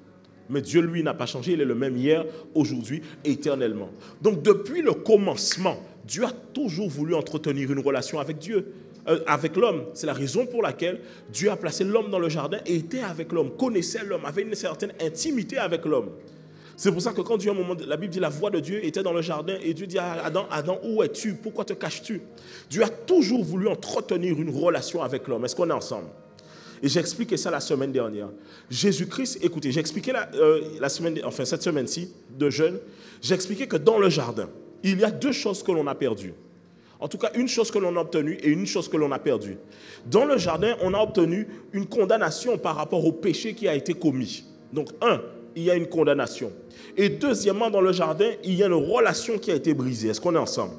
Mais Dieu, lui, n'a pas changé, il est le même hier, aujourd'hui, éternellement. Donc, depuis le commencement, Dieu a toujours voulu entretenir une relation avec Dieu. Avec l'homme. C'est la raison pour laquelle Dieu a placé l'homme dans le jardin et était avec l'homme, connaissait l'homme, avait une certaine intimité avec l'homme. C'est pour ça que quand Dieu, à un moment, la Bible dit la voix de Dieu était dans le jardin et Dieu dit à Adam, Adam, où es-tu? Pourquoi te caches-tu? Dieu a toujours voulu entretenir une relation avec l'homme. Est-ce qu'on est ensemble? Et j'ai expliqué ça la semaine dernière. Jésus-Christ, écoutez, j'ai expliqué cette semaine-ci de jeûne, j'ai expliqué que dans le jardin, il y a deux choses que l'on a perdues. En tout cas, une chose que l'on a obtenue et une chose que l'on a perdue. Dans le jardin, on a obtenu une condamnation par rapport au péché qui a été commis. Donc, il y a une condamnation. Et deuxièmement, dans le jardin, il y a une relation qui a été brisée. Est-ce qu'on est ensemble?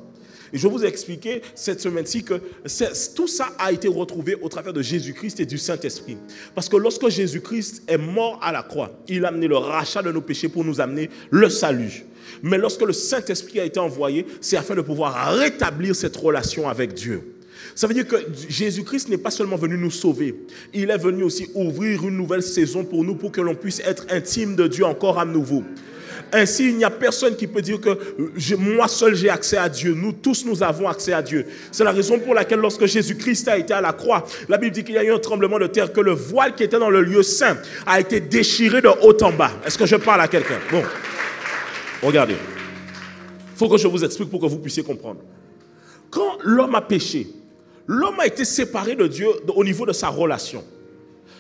Et je vous ai expliqué cette semaine-ci que tout ça a été retrouvé au travers de Jésus-Christ et du Saint-Esprit. Parce que lorsque Jésus-Christ est mort à la croix, il a amené le rachat de nos péchés pour nous amener le salut. Mais lorsque le Saint-Esprit a été envoyé, c'est afin de pouvoir rétablir cette relation avec Dieu. Ça veut dire que Jésus-Christ n'est pas seulement venu nous sauver, il est venu aussi ouvrir une nouvelle saison pour nous, pour que l'on puisse être intime de Dieu encore à nouveau. Ainsi, il n'y a personne qui peut dire que moi seul j'ai accès à Dieu. Nous tous, nous avons accès à Dieu. C'est la raison pour laquelle lorsque Jésus-Christ a été à la croix, la Bible dit qu'il y a eu un tremblement de terre, que le voile qui était dans le lieu saint a été déchiré de haut en bas. Est-ce que je parle à quelqu'un? Bon, regardez. Il faut que je vous explique pour que vous puissiez comprendre. Quand l'homme a péché, l'homme a été séparé de Dieu au niveau de sa relation.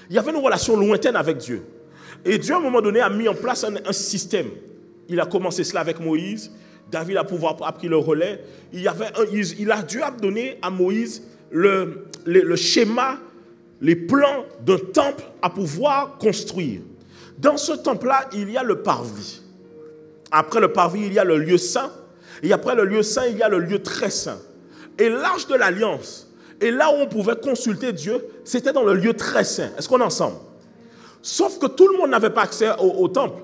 Il y avait une relation lointaine avec Dieu. Et Dieu, à un moment donné, a mis en place un système. Il a commencé cela avec Moïse. David a pris le relais. Dieu a donné à Moïse le schéma, les plans d'un temple à pouvoir construire. Dans ce temple-là, il y a le parvis. Après le parvis, il y a le lieu saint. Et après le lieu saint, il y a le lieu très saint. Et l'arche de l'alliance, et là où on pouvait consulter Dieu, c'était dans le lieu très saint. Est-ce qu'on est ensemble? Sauf que tout le monde n'avait pas accès au temple.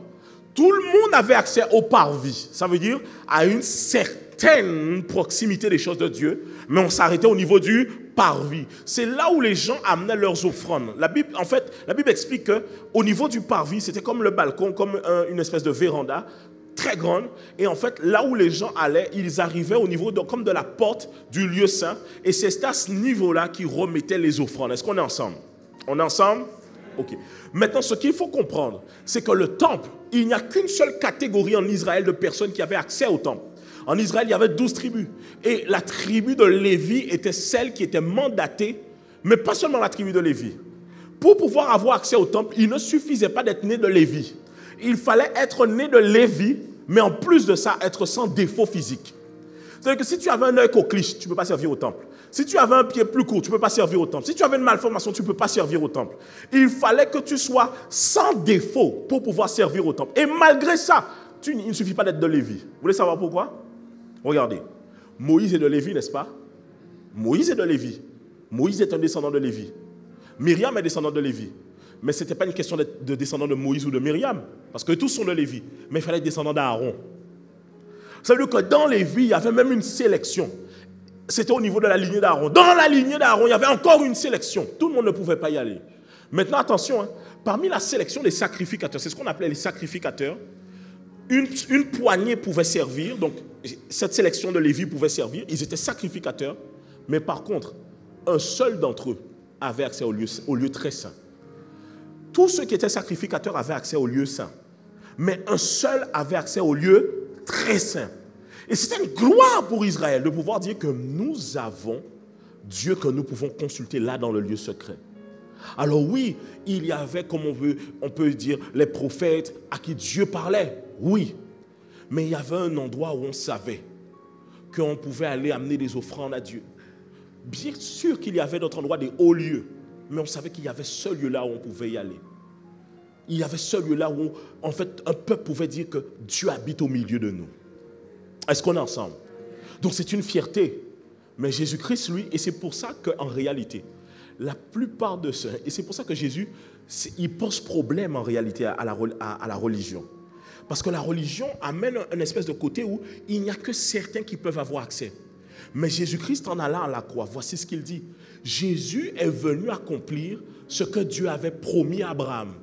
Tout le monde avait accès au parvis. Ça veut dire à une certaine proximité des choses de Dieu, mais on s'arrêtait au niveau du parvis. C'est là où les gens amenaient leurs offrandes. La Bible explique qu'au niveau du parvis, c'était comme le balcon, comme une espèce de véranda très grande. Et en fait, là où les gens allaient, ils arrivaient au niveau comme de la porte du lieu saint. Et c'est à ce niveau-là qu'ils remettaient les offrandes. Est-ce qu'on est ensemble? On est ensemble? Ok. Maintenant, ce qu'il faut comprendre, c'est que le temple, il n'y a qu'une seule catégorie en Israël de personnes qui avaient accès au temple. En Israël, il y avait 12 tribus. Et la tribu de Lévi était celle qui était mandatée, mais pas seulement la tribu de Lévi. Pour pouvoir avoir accès au temple, il ne suffisait pas d'être né de Lévi. Il fallait être né de Lévi, mais en plus de ça, être sans défaut physique. C'est-à-dire que si tu avais un œil coqueliche, tu ne peux pas servir au temple. Si tu avais un pied plus court, tu ne peux pas servir au temple. Si tu avais une malformation, tu ne peux pas servir au temple. Il fallait que tu sois sans défaut pour pouvoir servir au temple. Et malgré ça, il ne suffit pas d'être de Lévi. Vous voulez savoir pourquoi? Regardez. Moïse est de Lévi, n'est-ce pas? Moïse est de Lévi. Moïse est un descendant de Lévi. Myriam est descendant de Lévi. Mais ce n'était pas une question de descendant de Moïse ou de Myriam. Parce que tous sont de Lévi. Mais il fallait être descendant d'Aaron. Ça veut dire que dans Lévi, il y avait même une sélection. C'était au niveau de la lignée d'Aaron. Dans la lignée d'Aaron, il y avait encore une sélection. Tout le monde ne pouvait pas y aller. Maintenant, attention, parmi la sélection des sacrificateurs, c'est ce qu'on appelait les sacrificateurs, une poignée pouvait servir, donc cette sélection de Lévi pouvait servir, ils étaient sacrificateurs, mais par contre, un seul d'entre eux avait accès au lieu très saint. Tous ceux qui étaient sacrificateurs avaient accès au lieu saint, mais un seul avait accès au lieu très saint. Et c'était une gloire pour Israël de pouvoir dire que nous avons Dieu que nous pouvons consulter là dans le lieu secret. Alors oui, il y avait, comme on peut dire, les prophètes à qui Dieu parlait, oui. Mais il y avait un endroit où on savait qu'on pouvait aller amener des offrandes à Dieu. Bien sûr qu'il y avait d'autres endroits, des hauts lieux, mais on savait qu'il y avait ce lieu-là où on pouvait y aller. Il y avait ce lieu-là où, en fait, un peuple pouvait dire que Dieu habite au milieu de nous. Est-ce qu'on est ensemble? Donc c'est une fierté. Mais Jésus-Christ, lui, et c'est pour ça qu'en réalité, la plupart de ceux, et c'est pour ça que Jésus, il pose problème en réalité à la religion. Parce que la religion amène un espèce de côté où il n'y a que certains qui peuvent avoir accès. Mais Jésus-Christ, en allant à la croix, voici ce qu'il dit. Jésus est venu accomplir ce que Dieu avait promis à Abraham.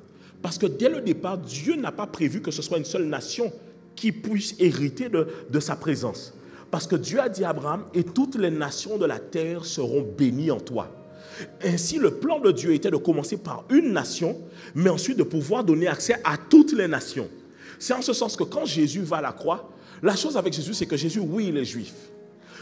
Parce que dès le départ, Dieu n'a pas prévu que ce soit une seule nation qui puisse hériter de sa présence. Parce que Dieu a dit à Abraham, et toutes les nations de la terre seront bénies en toi. Ainsi, le plan de Dieu était de commencer par une nation, mais ensuite de pouvoir donner accès à toutes les nations. C'est en ce sens que quand Jésus va à la croix, la chose avec Jésus, c'est que Jésus, oui, il est juif.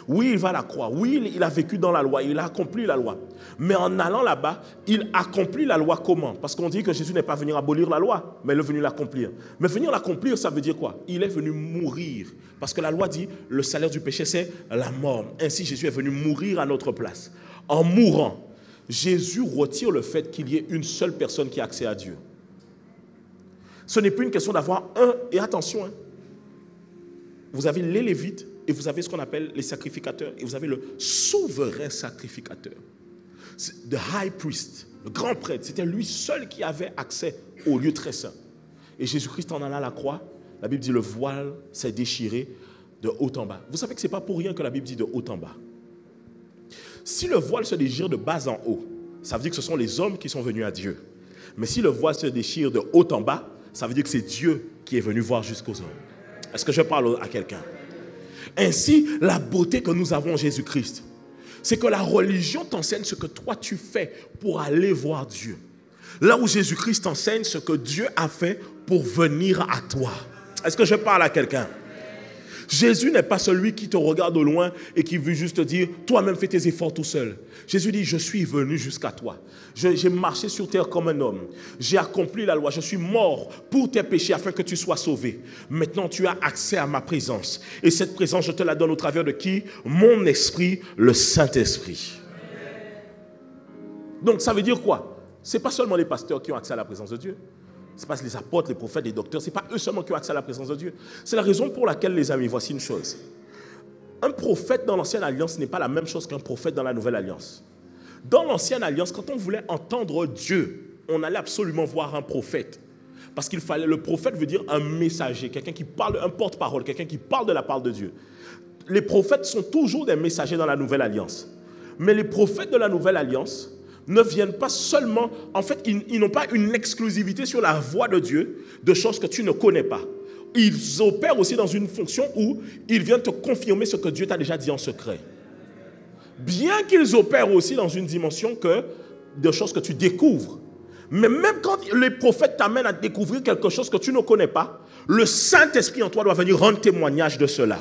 Oui, il va à la croix. Oui, il a vécu dans la loi. Il a accompli la loi. Mais en allant là-bas, il accomplit la loi comment? Parce qu'on dit que Jésus n'est pas venu abolir la loi, mais il est venu l'accomplir. Mais venir l'accomplir, ça veut dire quoi? Il est venu mourir. Parce que la loi dit, le salaire du péché, c'est la mort. Ainsi, Jésus est venu mourir à notre place. En mourant, Jésus retire le fait qu'il y ait une seule personne qui a accès à Dieu. Ce n'est plus une question d'avoir un... Et attention, vous avez les Lévites, et vous avez ce qu'on appelle les sacrificateurs. Et vous avez le souverain sacrificateur. The high priest, le grand prêtre. C'était lui seul qui avait accès au lieu très saint. Et Jésus-Christ en allant à la croix, la Bible dit le voile s'est déchiré de haut en bas. Vous savez que ce n'est pas pour rien que la Bible dit de haut en bas. Si le voile se déchire de bas en haut, ça veut dire que ce sont les hommes qui sont venus à Dieu. Mais si le voile se déchire de haut en bas, ça veut dire que c'est Dieu qui est venu voir jusqu'aux hommes. Est-ce que je parle à quelqu'un? Ainsi, la beauté que nous avons en Jésus-Christ, c'est que la religion t'enseigne ce que toi tu fais pour aller voir Dieu. Là où Jésus-Christ t'enseigne ce que Dieu a fait pour venir à toi. Est-ce que je parle à quelqu'un? Jésus n'est pas celui qui te regarde au loin et qui veut juste te dire, toi-même fais tes efforts tout seul. Jésus dit, je suis venu jusqu'à toi. J'ai marché sur terre comme un homme. J'ai accompli la loi. Je suis mort pour tes péchés afin que tu sois sauvé. Maintenant, tu as accès à ma présence. Et cette présence, je te la donne au travers de qui? Mon esprit, le Saint-Esprit. Donc, ça veut dire quoi? Ce n'est pas seulement les pasteurs qui ont accès à la présence de Dieu. Ce n'est pas les apôtres, les prophètes, les docteurs. Ce n'est pas eux seulement qui ont accès à la présence de Dieu. C'est la raison pour laquelle, les amis, voici une chose. Un prophète dans l'Ancienne Alliance n'est pas la même chose qu'un prophète dans la Nouvelle Alliance. Dans l'Ancienne Alliance, quand on voulait entendre Dieu, on allait absolument voir un prophète. Parce qu'il fallait, le prophète veut dire un messager, quelqu'un qui parle, un porte-parole, quelqu'un qui parle de la part de Dieu. Les prophètes sont toujours des messagers dans la Nouvelle Alliance. Mais les prophètes de la Nouvelle Alliance ne viennent pas seulement, en fait, ils n'ont pas une exclusivité sur la voix de Dieu, de choses que tu ne connais pas. Ils opèrent aussi dans une fonction où ils viennent te confirmer ce que Dieu t'a déjà dit en secret. Bien qu'ils opèrent aussi dans une dimension de choses que tu découvres. Mais même quand les prophètes t'amènent à découvrir quelque chose que tu ne connais pas, le Saint-Esprit en toi doit venir rendre témoignage de cela.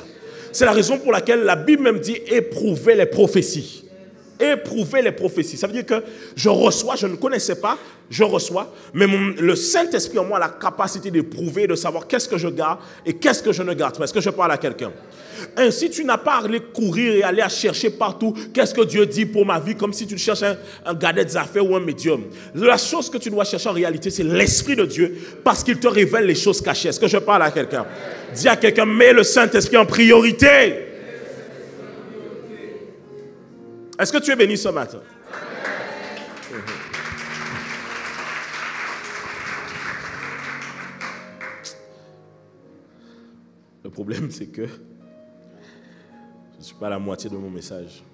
C'est la raison pour laquelle la Bible même dit « éprouvez les prophéties ». éprouver les prophéties. Ça veut dire que je reçois, je ne connaissais pas, je reçois, mais le Saint-Esprit en moi a la capacité d'éprouver, de savoir qu'est-ce que je garde et qu'est-ce que je ne garde pas. Est-ce que je parle à quelqu'un? Ainsi, tu n'as pas à aller courir et aller à chercher partout qu'est-ce que Dieu dit pour ma vie, comme si tu cherches un gardien des affaires ou un médium. La chose que tu dois chercher en réalité, c'est l'Esprit de Dieu, parce qu'il te révèle les choses cachées. Est-ce que je parle à quelqu'un? Dis à quelqu'un, mets le Saint-Esprit en priorité. Est-ce que tu es béni ce matin? Le problème, c'est que je ne suis pas à la moitié de mon message.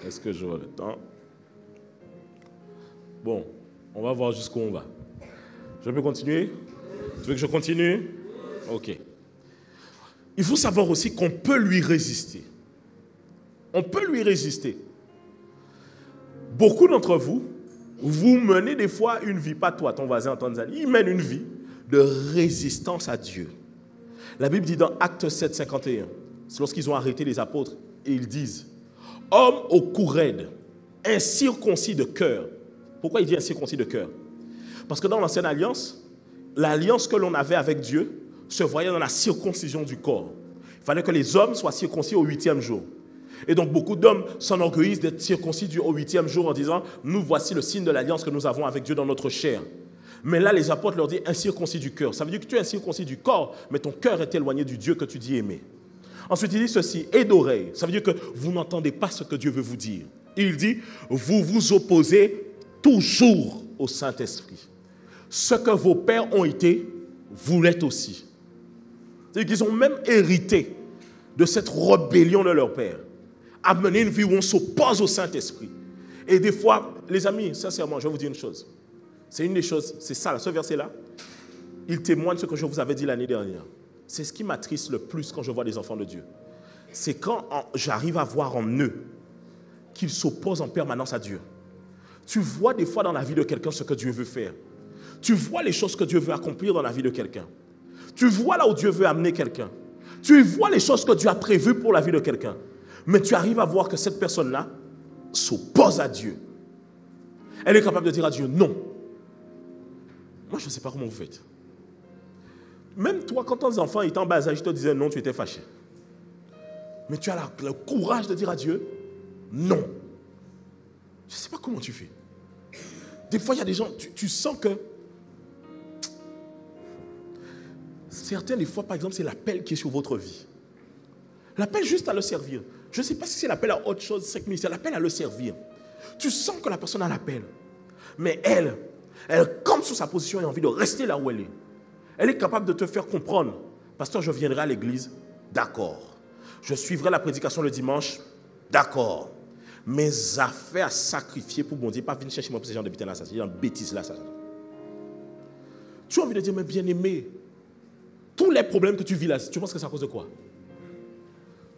Est-ce que j'aurai le temps? Bon, on va voir jusqu'où on va. Je peux continuer? Tu veux que je continue? Ok. Il faut savoir aussi qu'on peut lui résister. On peut lui résister. Beaucoup d'entre vous, vous menez des fois une vie, pas toi, ton voisin en Tanzanie, il mène une vie de résistance à Dieu. La Bible dit dans Actes 7, 51, c'est lorsqu'ils ont arrêté les apôtres, et ils disent, homme au cou raide, incirconcis de cœur. Pourquoi il dit incirconcis de cœur? Parce que dans l'ancienne alliance, l'alliance que l'on avait avec Dieu se voyait dans la circoncision du corps. Il fallait que les hommes soient circoncis au 8e jour. Et donc beaucoup d'hommes s'enorgueillissent d'être circoncis au 8e jour en disant, nous voici le signe de l'alliance que nous avons avec Dieu dans notre chair. Mais là, les apôtres leur disent incirconcis du cœur. Ça veut dire que tu es incirconcis du corps, mais ton cœur est éloigné du Dieu que tu dis aimer. Ensuite, il dit ceci, et d'oreille. Ça veut dire que vous n'entendez pas ce que Dieu veut vous dire. Il dit, vous vous opposez toujours au Saint-Esprit. Ce que vos pères ont été, vous l'êtes aussi. C'est-à-dire qu'ils ont même hérité de cette rébellion de leur père. À mener une vie où on s'oppose au Saint-Esprit. Et des fois, les amis, sincèrement, je vais vous dire une chose. C'est une des choses, c'est ça, ce verset-là, il témoigne de ce que je vous avais dit l'année dernière. C'est ce qui m'attriste le plus quand je vois des enfants de Dieu. C'est quand j'arrive à voir en eux qu'ils s'opposent en permanence à Dieu. Tu vois des fois dans la vie de quelqu'un ce que Dieu veut faire. Tu vois les choses que Dieu veut accomplir dans la vie de quelqu'un. Tu vois là où Dieu veut amener quelqu'un. Tu vois les choses que Dieu a prévues pour la vie de quelqu'un. Mais tu arrives à voir que cette personne-là s'oppose à Dieu. Elle est capable de dire à Dieu non. Moi, je ne sais pas comment vous faites. Même toi, quand ton enfant était en bas âge, je te disais non, tu étais fâché. Mais tu as le courage de dire à Dieu non. Je ne sais pas comment tu fais. Des fois, il y a des gens, tu sens que certains, des fois, par exemple, c'est l'appel qui est sur votre vie. L'appel juste à le servir. Je ne sais pas si c'est l'appel à autre chose, 5 minutes, c'est l'appel à le servir. Tu sens que la personne a l'appel. Mais elle campe sur sa position et a envie de rester là où elle est. Elle est capable de te faire comprendre. Pasteur, je viendrai à l'église. D'accord. Je suivrai la prédication le dimanche. D'accord. Mes affaires à sacrifier pour bon Dieu, pas venir chercher moi pour ces gens d'habiter là, ça. C'est une bêtise là, ça. Tu as envie de dire, mais bien aimé, tous les problèmes que tu vis là, tu penses que c'est à cause de quoi?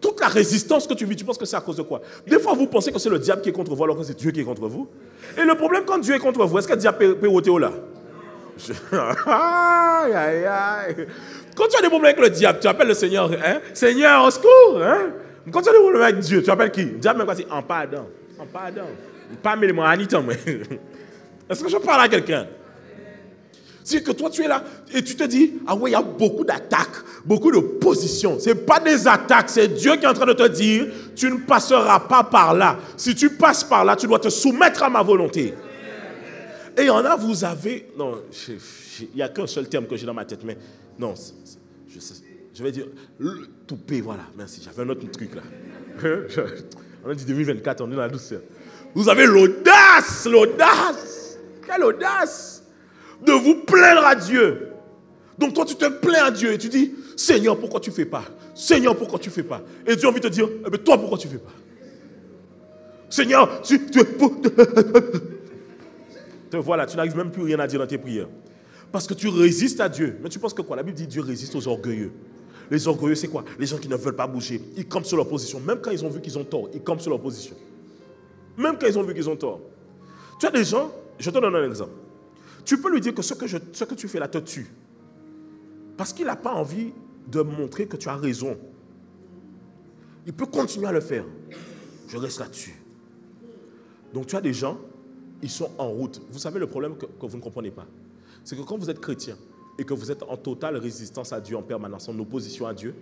Toute la résistance que tu vis, tu penses que c'est à cause de quoi? Des fois, vous pensez que c'est le diable qui est contre vous, alors que c'est Dieu qui est contre vous. Et le problème, quand Dieu est contre vous, est-ce que le diable peut ôter là? Aïe, aïe, aïe. Quand tu as des problèmes avec le diable, tu appelles le Seigneur, hein? Seigneur, au secours, hein? Quand tu as des problèmes avec Dieu, tu appelles qui? Le diable même pas dit, en pardon, en pardon. Pas mêler moi, Anita, mais. Est-ce que je parle à quelqu'un? C'est que toi, tu es là et tu te dis, ah ouais, il y a beaucoup d'attaques, beaucoup d'opposition. Ce n'est pas des attaques, c'est Dieu qui est en train de te dire, tu ne passeras pas par là. Si tu passes par là, tu dois te soumettre à ma volonté. Et il y en a, vous avez... Non, il n'y a qu'un seul terme que j'ai dans ma tête, mais non, je vais dire, le toupé, voilà, merci, j'avais un autre truc là. On a dit 2024, on est dans la douceur. Vous avez l'audace, quelle audace de vous plaindre à Dieu. Donc toi, tu te plains à Dieu et tu dis, Seigneur, pourquoi tu ne fais pas? Seigneur, pourquoi tu ne fais pas? Et Dieu a envie de te dire, eh bien, toi, pourquoi tu ne fais pas? Seigneur, te voilà, tu n'arrives même plus rien à dire dans tes prières. Parce que tu résistes à Dieu. Mais tu penses que quoi? La Bible dit Dieu résiste aux orgueilleux. Les orgueilleux, c'est quoi? Les gens qui ne veulent pas bouger. Ils campent sur leur position. Même quand ils ont vu qu'ils ont tort, ils campent sur leur position. Même quand ils ont vu qu'ils ont tort. Tu as des gens, je te donne un exemple. Tu peux lui dire que ce que tu fais là te tue. Parce qu'il n'a pas envie de montrer que tu as raison. Il peut continuer à le faire. Je reste là-dessus. Donc tu as des gens, ils sont en route. Vous savez le problème que vous ne comprenez pas, c'est que quand vous êtes chrétien et que vous êtes en totale résistance à Dieu en permanence, en opposition à Dieu,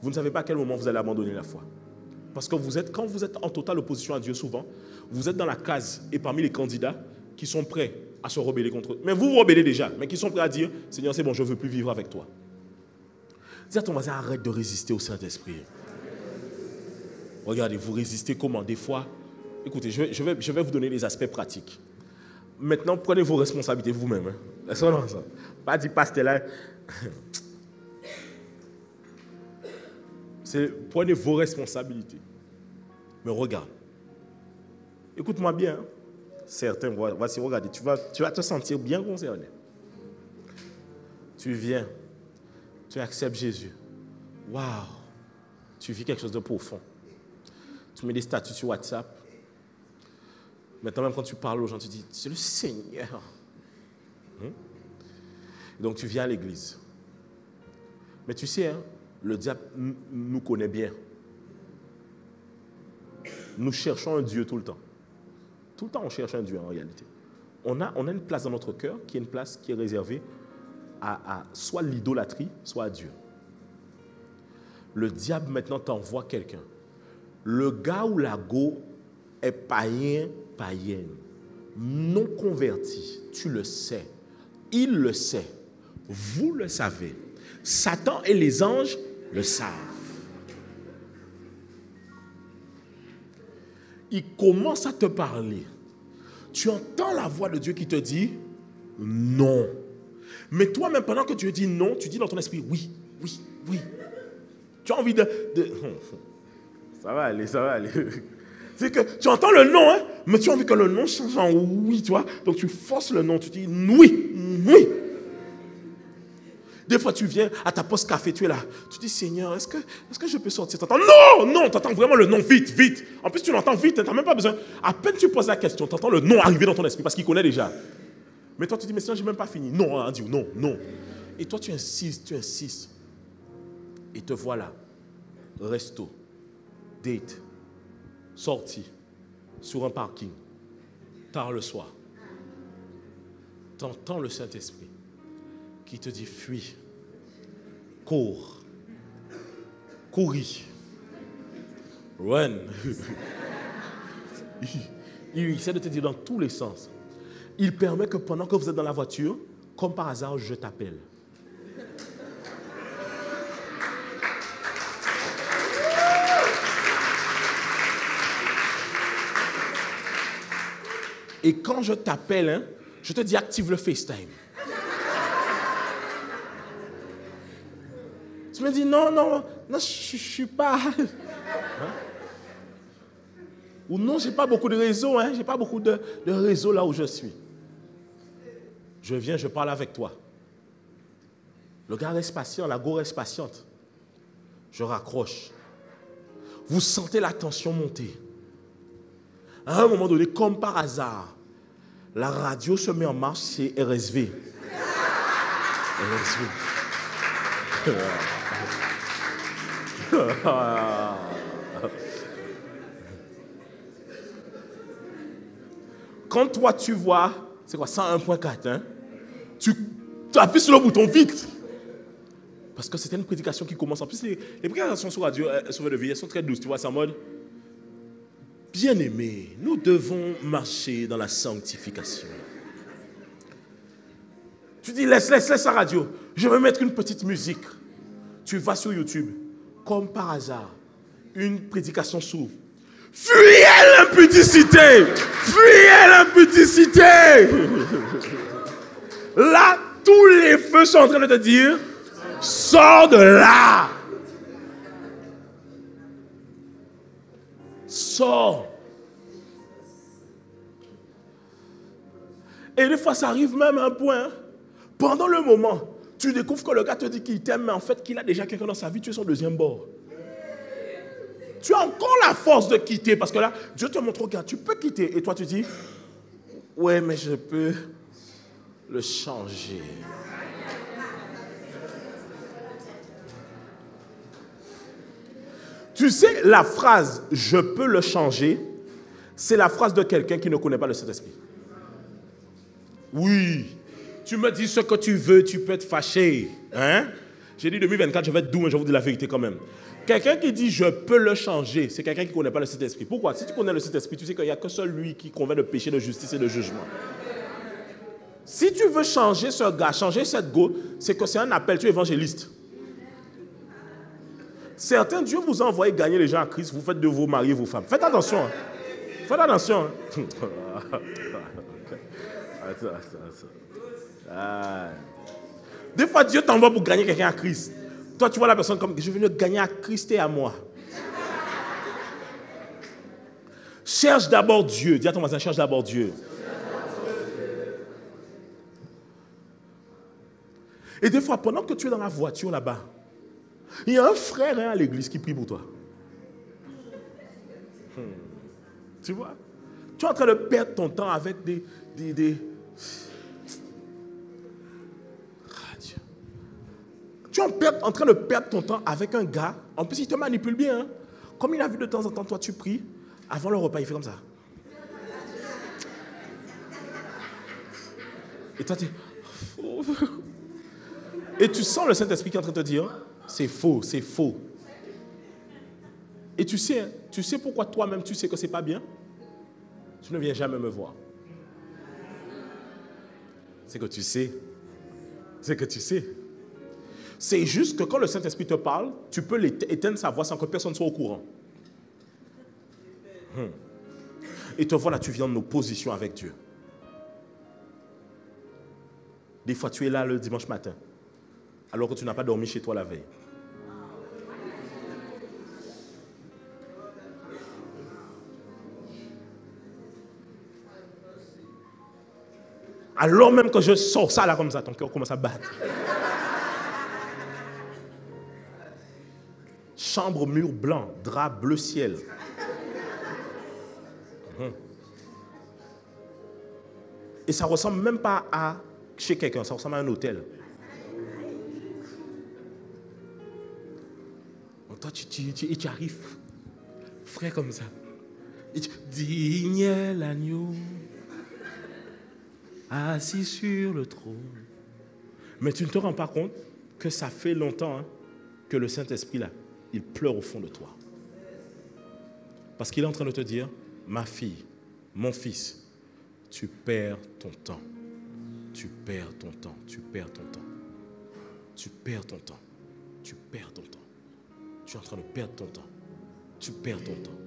vous ne savez pas à quel moment vous allez abandonner la foi. Parce que quand vous êtes en totale opposition à Dieu, souvent, vous êtes dans la case et parmi les candidats qui sont prêts à se rebeller contre eux. Mais vous vous rebellez déjà, mais qui sont prêts à dire, Seigneur, c'est bon, je ne veux plus vivre avec toi. Dis à ton voisin, arrête de résister au Saint-Esprit. Regardez, vous résistez comment? Des fois, écoutez, je vais vous donner les aspects pratiques. Maintenant, prenez vos responsabilités vous-même. Hein. Ça. Pas dit pasteur là. Prenez vos responsabilités. Mais regarde. Écoute-moi bien. Hein. Certains, voici, regardez, tu vas te sentir bien concerné. Tu viens, tu acceptes Jésus. Waouh! Tu vis quelque chose de profond. Tu mets des statuts sur WhatsApp. Maintenant, même quand tu parles aux gens, tu dis, c'est le Seigneur. Donc, tu viens à l'église. Mais tu sais, hein, le diable nous connaît bien. Nous cherchons un Dieu tout le temps. Tout le temps, on cherche un Dieu en réalité. On a une place dans notre cœur qui est une place qui est réservée à soit l'idolâtrie, soit à Dieu. Le diable maintenant t'envoie quelqu'un. Le gars ou la go est païen, païenne, non converti. Tu le sais. Il le sait. Vous le savez. Satan et les anges le savent. Il commence à te parler. Tu entends la voix de Dieu qui te dit non. Mais toi-même, pendant que tu dis non, tu dis dans ton esprit oui, oui, oui. Tu as envie de... Ça va aller, ça va aller. C'est que tu entends le non, hein, mais tu as envie que le non change en oui, tu vois. Donc tu forces le non, tu dis oui, oui. Des fois, tu viens à ta pause café, tu es là. Tu dis, Seigneur, est-ce que je peux sortir? Tu entends, non, tu entends vraiment le non, vite, vite. En plus, tu l'entends vite, tu n'as même pas besoin. À peine tu poses la question, tu entends le non arriver dans ton esprit parce qu'il connaît déjà. Mais toi, tu dis, mais Seigneur, je n'ai même pas fini. Non, hein, dis non, non. Et toi, tu insistes. Et te voilà. Resto, date, sortie, sur un parking, tard le soir. Tu entends le Saint-Esprit qui te dit fuis, cours, couris, run. Il essaie de te dire dans tous les sens. Il permet que pendant que vous êtes dans la voiture, comme par hasard, je t'appelle. Et quand je t'appelle, hein, je te dis active le FaceTime. Tu me dis non, je suis pas. Hein? Ou non, j'ai pas beaucoup de réseau, hein, j'ai pas beaucoup de réseau là où je suis. Je viens, je parle avec toi. Le gars reste patient, la go reste patiente. Je raccroche. Vous sentez la tension monter. À un moment donné, comme par hasard, la radio se met en marche, c'est RSV. RSV. Quand toi tu vois, c'est quoi, 101.4, hein? Tu appuies sur le bouton vite. Parce que c'était une prédication qui commence. En plus, les prédications sur radio, sur le vie, elles sont très douces, tu vois, c'est en mode bien-aimés, nous devons marcher dans la sanctification. Tu dis, laisse la radio. Je vais mettre une petite musique. Tu vas sur YouTube. Comme par hasard, une prédication s'ouvre. Fuyez l'impudicité! Fuyez l'impudicité! Là, tous les feux sont en train de te dire, sors de là! Sors! Et des fois, ça arrive même à un point, hein, pendant le moment, tu découvres que le gars te dit qu'il t'aime, mais en fait, qu'il a déjà quelqu'un dans sa vie, tu es son deuxième bord. Tu as encore la force de quitter, parce que là, Dieu te montre, regarde, tu peux quitter. Et toi, tu dis, ouais, mais je peux le changer. Tu sais, la phrase « je peux le changer », c'est la phrase de quelqu'un qui ne connaît pas le Saint-Esprit. Oui, tu me dis ce que tu veux, tu peux être fâché. Hein? J'ai dit 2024, je vais être doux, mais je vous dis la vérité quand même. Quelqu'un qui dit « je peux le changer », c'est quelqu'un qui ne connaît pas le Saint-Esprit. Pourquoi? Si tu connais le Saint-Esprit, tu sais qu'il n'y a que seul lui qui convainc de péché, de justice et de jugement. Si tu veux changer ce gars, changer cette go, c'est que c'est un appel, tu es évangéliste. Certains, Dieu vous a envoyé gagner les gens à Christ, vous faites de vos maris et vos femmes. Faites attention. Hein. Faites attention. Hein. Des fois, Dieu t'envoie pour gagner quelqu'un à Christ. Toi, tu vois la personne comme, je veux gagner à Christ et à moi. Cherche d'abord Dieu. Dis à ton voisin, cherche d'abord Dieu. Et des fois, pendant que tu es dans la voiture là-bas, il y a un frère à l'église qui prie pour toi. Tu vois? Tu es en train de perdre ton temps avec des... Ah, Dieu. Tu es en train de perdre ton temps avec un gars. En plus, il te manipule bien. Hein? Comme il a vu de temps en temps, toi, tu pries. Avant le repas, il fait comme ça. Et toi, tu es... Et tu sens le Saint-Esprit qui est en train de te dire, c'est faux, c'est faux. Et tu sais pourquoi toi-même tu sais que ce n'est pas bien? Tu ne viens jamais me voir. C'est que tu sais. C'est que tu sais. C'est juste que quand le Saint-Esprit te parle, tu peux éteindre sa voix sans que personne ne soit au courant. Et te voilà, tu viens en opposition avec Dieu. Des fois, tu es là le dimanche matin, alors que tu n'as pas dormi chez toi la veille. Alors même que je sors ça là comme ça, ton cœur commence à battre. Chambre, mur blanc, drap bleu ciel. Et ça ne ressemble même pas à chez quelqu'un, ça ressemble à un hôtel. Donc toi, tu arrives, frais comme ça. Et tu digne l'agneau, assis sur le trône. Mais tu ne te rends pas compte que ça fait longtemps hein, que le Saint-Esprit, là, il pleure au fond de toi. Parce qu'il est en train de te dire, ma fille, mon fils, tu perds ton temps. Tu perds ton temps. Tu perds ton temps. Tu perds ton temps. Tu perds ton temps. Tu es en train de perdre ton temps. Tu perds ton temps.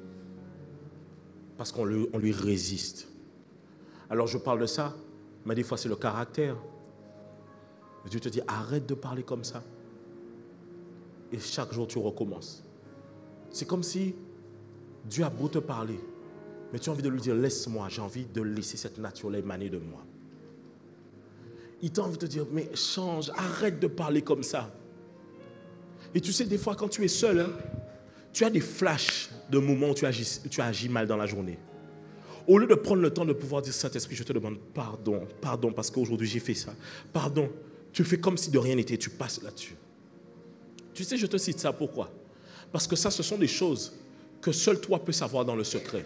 Parce qu'on lui résiste. Alors je parle de ça, mais des fois c'est le caractère. Et Dieu te dit, arrête de parler comme ça. Et chaque jour tu recommences. C'est comme si Dieu a beau te parler, mais tu as envie de lui dire, laisse-moi, j'ai envie de laisser cette nature-là émaner de moi. Il t'a envie de te dire, mais change, arrête de parler comme ça. Et tu sais, des fois, quand tu es seul, hein, tu as des flashs de moments où tu agis mal dans la journée. Au lieu de prendre le temps de pouvoir dire, Saint-Esprit, je te demande pardon, pardon, parce qu'aujourd'hui j'ai fait ça. Pardon, tu fais comme si de rien n'était, tu passes là-dessus. Tu sais, je te cite ça, pourquoi? Parce que ça, ce sont des choses que seul toi peux savoir dans le secret.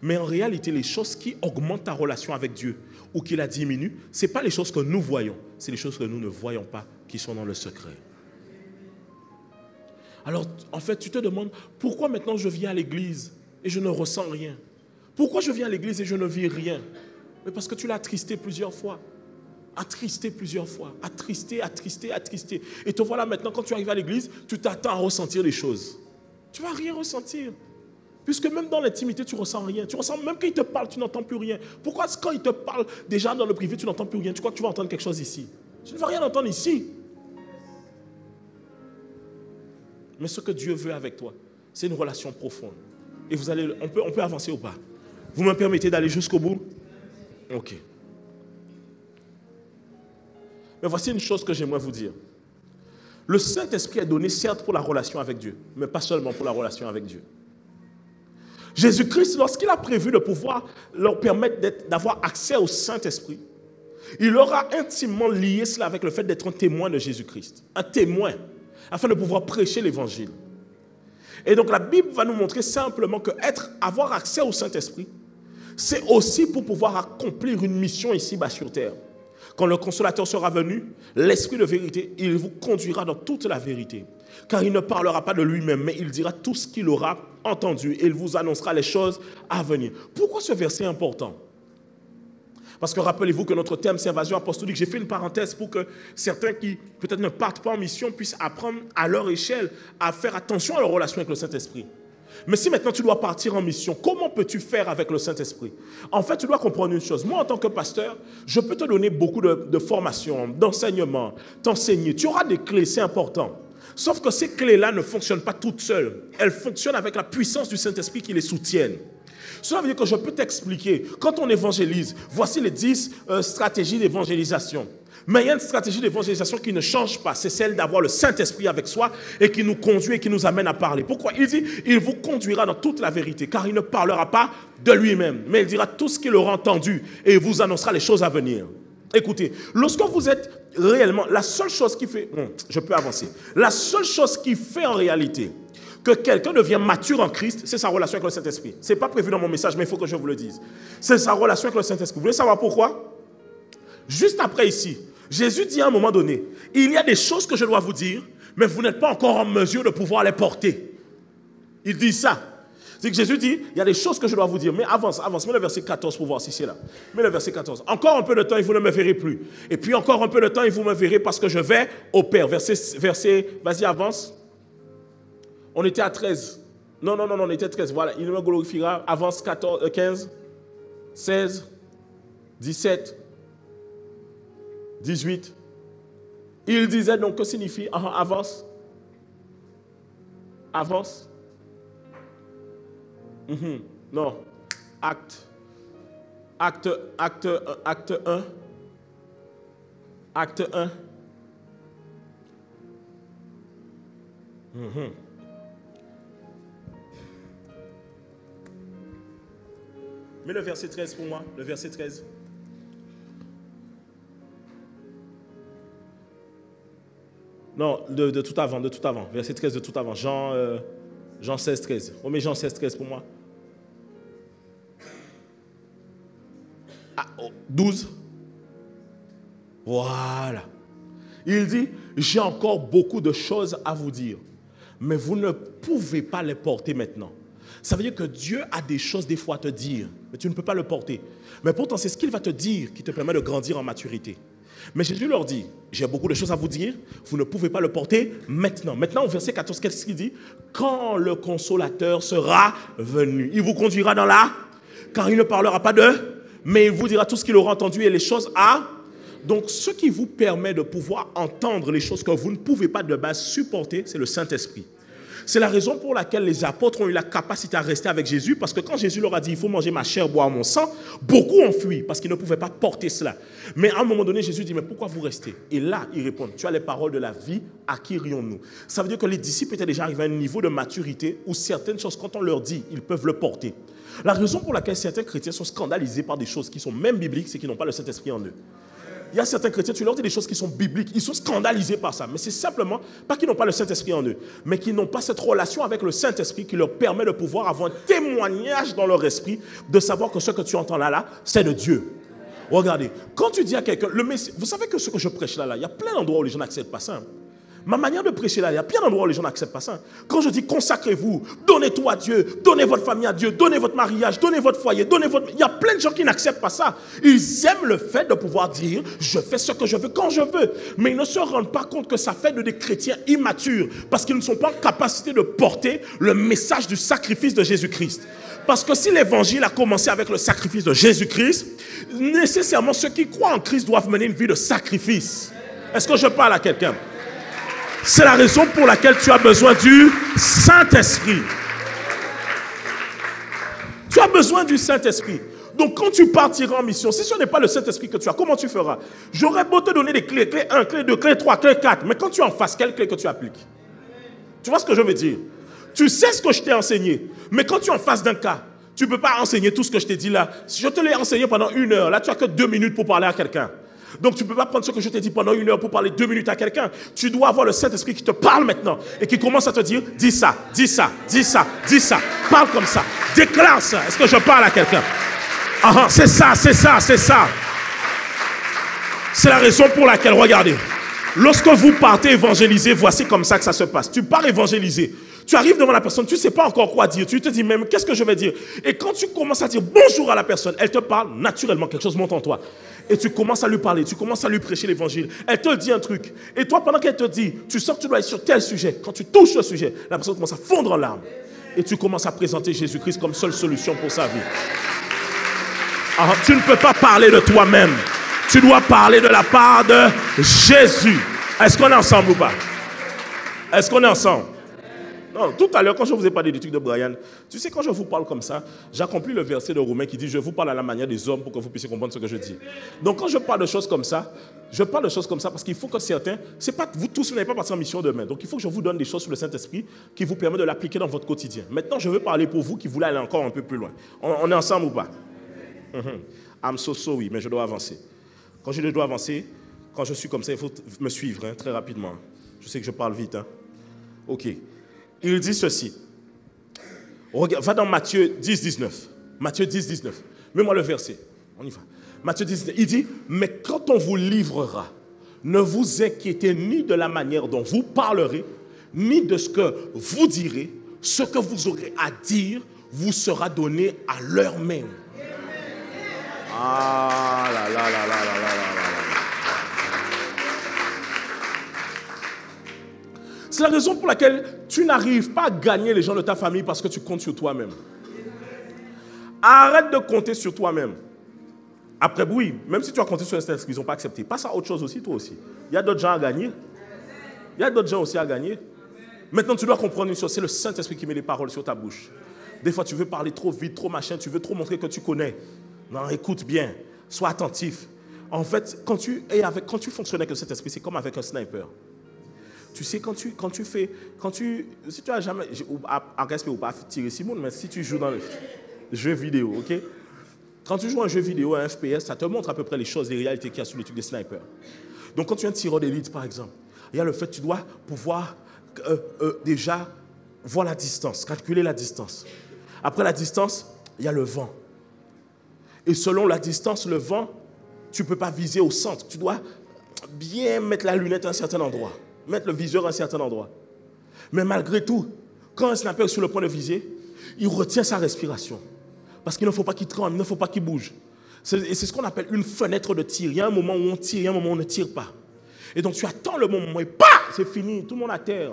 Mais en réalité, les choses qui augmentent ta relation avec Dieu ou qui la diminuent, ce n'est pas les choses que nous voyons, c'est les choses que nous ne voyons pas qui sont dans le secret. Alors, en fait, tu te demandes, pourquoi maintenant je viens à l'église et je ne ressens rien? Pourquoi je viens à l'église et je ne vis rien? Mais parce que tu l'as attristé plusieurs fois. Attristé plusieurs fois. Attristé, attristé, attristé. Et te voilà maintenant, quand tu arrives à l'église, tu t'attends à ressentir les choses. Tu ne vas rien ressentir. Puisque même dans l'intimité, tu ne ressens rien. Tu ressens, même quand il te parle, tu n'entends plus rien. Pourquoi quand il te parle déjà dans le privé, tu n'entends plus rien? Tu crois que tu vas entendre quelque chose ici? Tu ne vas rien entendre ici. Mais ce que Dieu veut avec toi, c'est une relation profonde. Et vous allez, on peut avancer ou pas? Vous me permettez d'aller jusqu'au bout? Ok. Mais voici une chose que j'aimerais vous dire. Le Saint-Esprit est donné certes pour la relation avec Dieu, mais pas seulement pour la relation avec Dieu. Jésus-Christ, lorsqu'il a prévu de pouvoir leur permettre d'avoir accès au Saint-Esprit, il leur a intimement lié cela avec le fait d'être un témoin de Jésus-Christ. Un témoin, afin de pouvoir prêcher l'Évangile. Et donc la Bible va nous montrer simplement que avoir accès au Saint-Esprit, c'est aussi pour pouvoir accomplir une mission ici-bas sur terre. Quand le consolateur sera venu, l'Esprit de vérité, il vous conduira dans toute la vérité. Car il ne parlera pas de lui-même, mais il dira tout ce qu'il aura entendu et il vous annoncera les choses à venir. Pourquoi ce verset est important? Parce que rappelez-vous que notre thème, c'est invasion apostolique. J'ai fait une parenthèse pour que certains qui peut-être ne partent pas en mission puissent apprendre à leur échelle à faire attention à leur relation avec le Saint-Esprit. Mais si maintenant tu dois partir en mission, comment peux-tu faire avec le Saint-Esprit? En fait, tu dois comprendre une chose. Moi, en tant que pasteur, je peux te donner beaucoup de formations, d'enseignements, t'enseigner. Tu auras des clés, c'est important. Sauf que ces clés-là ne fonctionnent pas toutes seules. Elles fonctionnent avec la puissance du Saint-Esprit qui les soutienne. Cela veut dire que je peux t'expliquer, quand on évangélise, voici les 10 stratégies d'évangélisation. Mais il y a une stratégie d'évangélisation qui ne change pas, c'est celle d'avoir le Saint-Esprit avec soi et qui nous conduit et qui nous amène à parler. Pourquoi? Il dit, il vous conduira dans toute la vérité, car il ne parlera pas de lui-même, mais il dira tout ce qu'il aura entendu et il vous annoncera les choses à venir. Écoutez, lorsque vous êtes réellement, la seule chose qui fait, je peux avancer, la seule chose qui fait en réalité que quelqu'un devient mature en Christ, c'est sa relation avec le Saint-Esprit. Ce n'est pas prévu dans mon message, mais il faut que je vous le dise. C'est sa relation avec le Saint-Esprit. Vous voulez savoir pourquoi? Juste après ici, Jésus dit à un moment donné, il y a des choses que je dois vous dire, mais vous n'êtes pas encore en mesure de pouvoir les porter. Il dit ça. C'est que Jésus dit, il y a des choses que je dois vous dire, mais avance, mets le verset 14 pour voir si c'est là. Mets le verset 14. Encore un peu de temps et vous ne me verrez plus. Et puis encore un peu de temps et vous me verrez parce que je vais au Père. Vas-y, avance. On était à 13. Non, on était à 13. Voilà, il me glorifiera. Avance 14, 15, 16, 17, 18. Il disait donc, que signifie avance? Avance. Non. Acte 1. Acte 1. Mets le verset 13 pour moi, le verset 13. Non, de tout avant. Verset 13 de tout avant. Jean 16, 13. On met Jean 16, 13 pour moi. 12. Voilà. Il dit, j'ai encore beaucoup de choses à vous dire, mais vous ne pouvez pas les porter maintenant. Ça veut dire que Dieu a des choses des fois à te dire, mais tu ne peux pas le porter. Mais pourtant, c'est ce qu'il va te dire qui te permet de grandir en maturité. Mais Jésus leur dit, j'ai beaucoup de choses à vous dire, vous ne pouvez pas le porter maintenant. Maintenant, au verset 14, qu'est-ce qu'il dit? Quand le consolateur sera venu, il vous conduira dans la... Car il ne parlera pas mais il vous dira tout ce qu'il aura entendu et les choses à... Donc, ce qui vous permet de pouvoir entendre les choses que vous ne pouvez pas de base supporter, c'est le Saint-Esprit. C'est la raison pour laquelle les apôtres ont eu la capacité à rester avec Jésus, parce que quand Jésus leur a dit, il faut manger ma chair, boire mon sang, beaucoup ont fui, parce qu'ils ne pouvaient pas porter cela. Mais à un moment donné, Jésus dit, mais pourquoi vous restez? Et là, ils répondent, tu as les paroles de la vie, à qui irions-nous? Ça veut dire que les disciples étaient déjà arrivés à un niveau de maturité où certaines choses, quand on leur dit, ils peuvent le porter. La raison pour laquelle certains chrétiens sont scandalisés par des choses qui sont même bibliques, c'est qu'ils n'ont pas le Saint-Esprit en eux. Il y a certains chrétiens, tu leur dis des choses qui sont bibliques, ils sont scandalisés par ça. Mais c'est simplement, pas qu'ils n'ont pas le Saint-Esprit en eux, mais qu'ils n'ont pas cette relation avec le Saint-Esprit qui leur permet de pouvoir avoir un témoignage dans leur esprit, de savoir que ce que tu entends là, c'est de Dieu. Regardez, quand tu dis à quelqu'un, vous savez que ce que je prêche là, il y a plein d'endroits où les gens n'acceptent pas ça. Ma manière de prêcher là, il y a plein d'endroits où les gens n'acceptent pas ça. Quand je dis consacrez-vous, donnez tout à Dieu, donnez votre famille à Dieu, donnez votre mariage, donnez votre foyer, donnez votre... Il y a plein de gens qui n'acceptent pas ça. Ils aiment le fait de pouvoir dire, je fais ce que je veux quand je veux. Mais ils ne se rendent pas compte que ça fait de des chrétiens immatures parce qu'ils ne sont pas en capacité de porter le message du sacrifice de Jésus-Christ. Parce que si l'évangile a commencé avec le sacrifice de Jésus-Christ, nécessairement ceux qui croient en Christ doivent mener une vie de sacrifice. Est-ce que je parle à quelqu'un? C'est la raison pour laquelle tu as besoin du Saint-Esprit. Tu as besoin du Saint-Esprit. Donc quand tu partiras en mission, si ce n'est pas le Saint-Esprit que tu as, comment tu feras? J'aurais beau te donner des clés, clé 1, clé 2, clé 3, clé 4, mais quand tu es en face, quelle clé que tu appliques? Tu vois ce que je veux dire? Tu sais ce que je t'ai enseigné, mais quand tu es en face d'un cas, tu ne peux pas enseigner tout ce que je t'ai dit là. Si je te l'ai enseigné pendant 1 heure, là tu n'as que 2 minutes pour parler à quelqu'un. Donc tu ne peux pas prendre ce que je t'ai dit pendant 1 heure pour parler 2 minutes à quelqu'un. Tu dois avoir le Saint-Esprit qui te parle maintenant et qui commence à te dire, dis ça, dis ça, dis ça, dis ça. Parle comme ça, déclare ça. Est-ce que je parle à quelqu'un? Ah, c'est ça, c'est ça, c'est ça. C'est la raison pour laquelle, regardez, lorsque vous partez évangéliser, voici comme ça que ça se passe. Tu pars évangéliser. Tu arrives devant la personne, tu ne sais pas encore quoi dire. Tu te dis même, qu'est-ce que je vais dire? Et quand tu commences à dire bonjour à la personne, elle te parle naturellement, quelque chose monte en toi. Et tu commences à lui parler, tu commences à lui prêcher l'évangile. Elle te dit un truc. Et toi, pendant qu'elle te dit, tu sens que tu dois être sur tel sujet. Quand tu touches le sujet, la personne commence à fondre en larmes. Et tu commences à présenter Jésus-Christ comme seule solution pour sa vie. Alors, tu ne peux pas parler de toi-même. Tu dois parler de la part de Jésus. Est-ce qu'on est ensemble ou pas? Est-ce qu'on est ensemble? Non, tout à l'heure, quand je vous ai parlé du truc de Brian, tu sais, quand je vous parle comme ça, j'accomplis le verset de Romains qui dit « Je vous parle à la manière des hommes pour que vous puissiez comprendre ce que je dis. » Donc, quand je parle de choses comme ça, je parle de choses comme ça parce qu'il faut que certains, c'est pas vous tous, vous n'avez pas parti en mission demain. Donc, il faut que je vous donne des choses sur le Saint-Esprit qui vous permettent de l'appliquer dans votre quotidien. Maintenant, je veux parler pour vous qui voulez aller encore un peu plus loin. On est ensemble ou pas? I'm so sorry, mais je dois avancer. Quand je dois avancer, quand je suis comme ça, il faut me suivre très rapidement. Je sais que je parle vite. OK. Il dit ceci. Regarde, va dans Matthieu 10, 19. Matthieu 10, 19. Mets-moi le verset. On y va. Matthieu 10, 19. Il dit, mais quand on vous livrera, ne vous inquiétez ni de la manière dont vous parlerez, ni de ce que vous direz. Ce que vous aurez à dire vous sera donné à l'heure même. Ah là là là là là là là. C'est la raison pour laquelle tu n'arrives pas à gagner les gens de ta famille parce que tu comptes sur toi-même. Arrête de compter sur toi-même. Après, oui, même si tu as compté sur les Saint-Esprit, ils n'ont pas accepté. Passe à autre chose aussi, toi aussi. Il y a d'autres gens à gagner. Il y a d'autres gens aussi à gagner. Maintenant, tu dois comprendre une chose, c'est le Saint-Esprit qui met les paroles sur ta bouche. Des fois, tu veux parler trop vite, trop machin, tu veux trop montrer que tu connais. Non, écoute bien, sois attentif. En fait, quand tu fonctionnes avec le Saint-Esprit, c'est comme avec un sniper. Tu sais, si tu as jamais, en respect ou pas tirer Simon, mais si tu joues dans le jeu vidéo, ok? Quand tu joues un jeu vidéo, un FPS, ça te montre à peu près les choses, les réalités qu'il y a sur les trucs des snipers. Donc quand tu es un tireur d'élite, par exemple, il y a le fait que tu dois pouvoir déjà voir la distance, calculer la distance. Après la distance, il y a le vent. Et selon la distance, le vent, tu ne peux pas viser au centre. Tu dois bien mettre la lunette à un certain endroit. Mettre le viseur à un certain endroit. Mais malgré tout, quand un sniper est sur le point de viser, il retient sa respiration. Parce qu'il ne faut pas qu'il tremble, il ne faut pas qu'il bouge. C'est ce qu'on appelle une fenêtre de tir. Il y a un moment où on tire, il y a un moment où on ne tire pas. Et donc tu attends le moment et c'est fini, tout le monde à terre.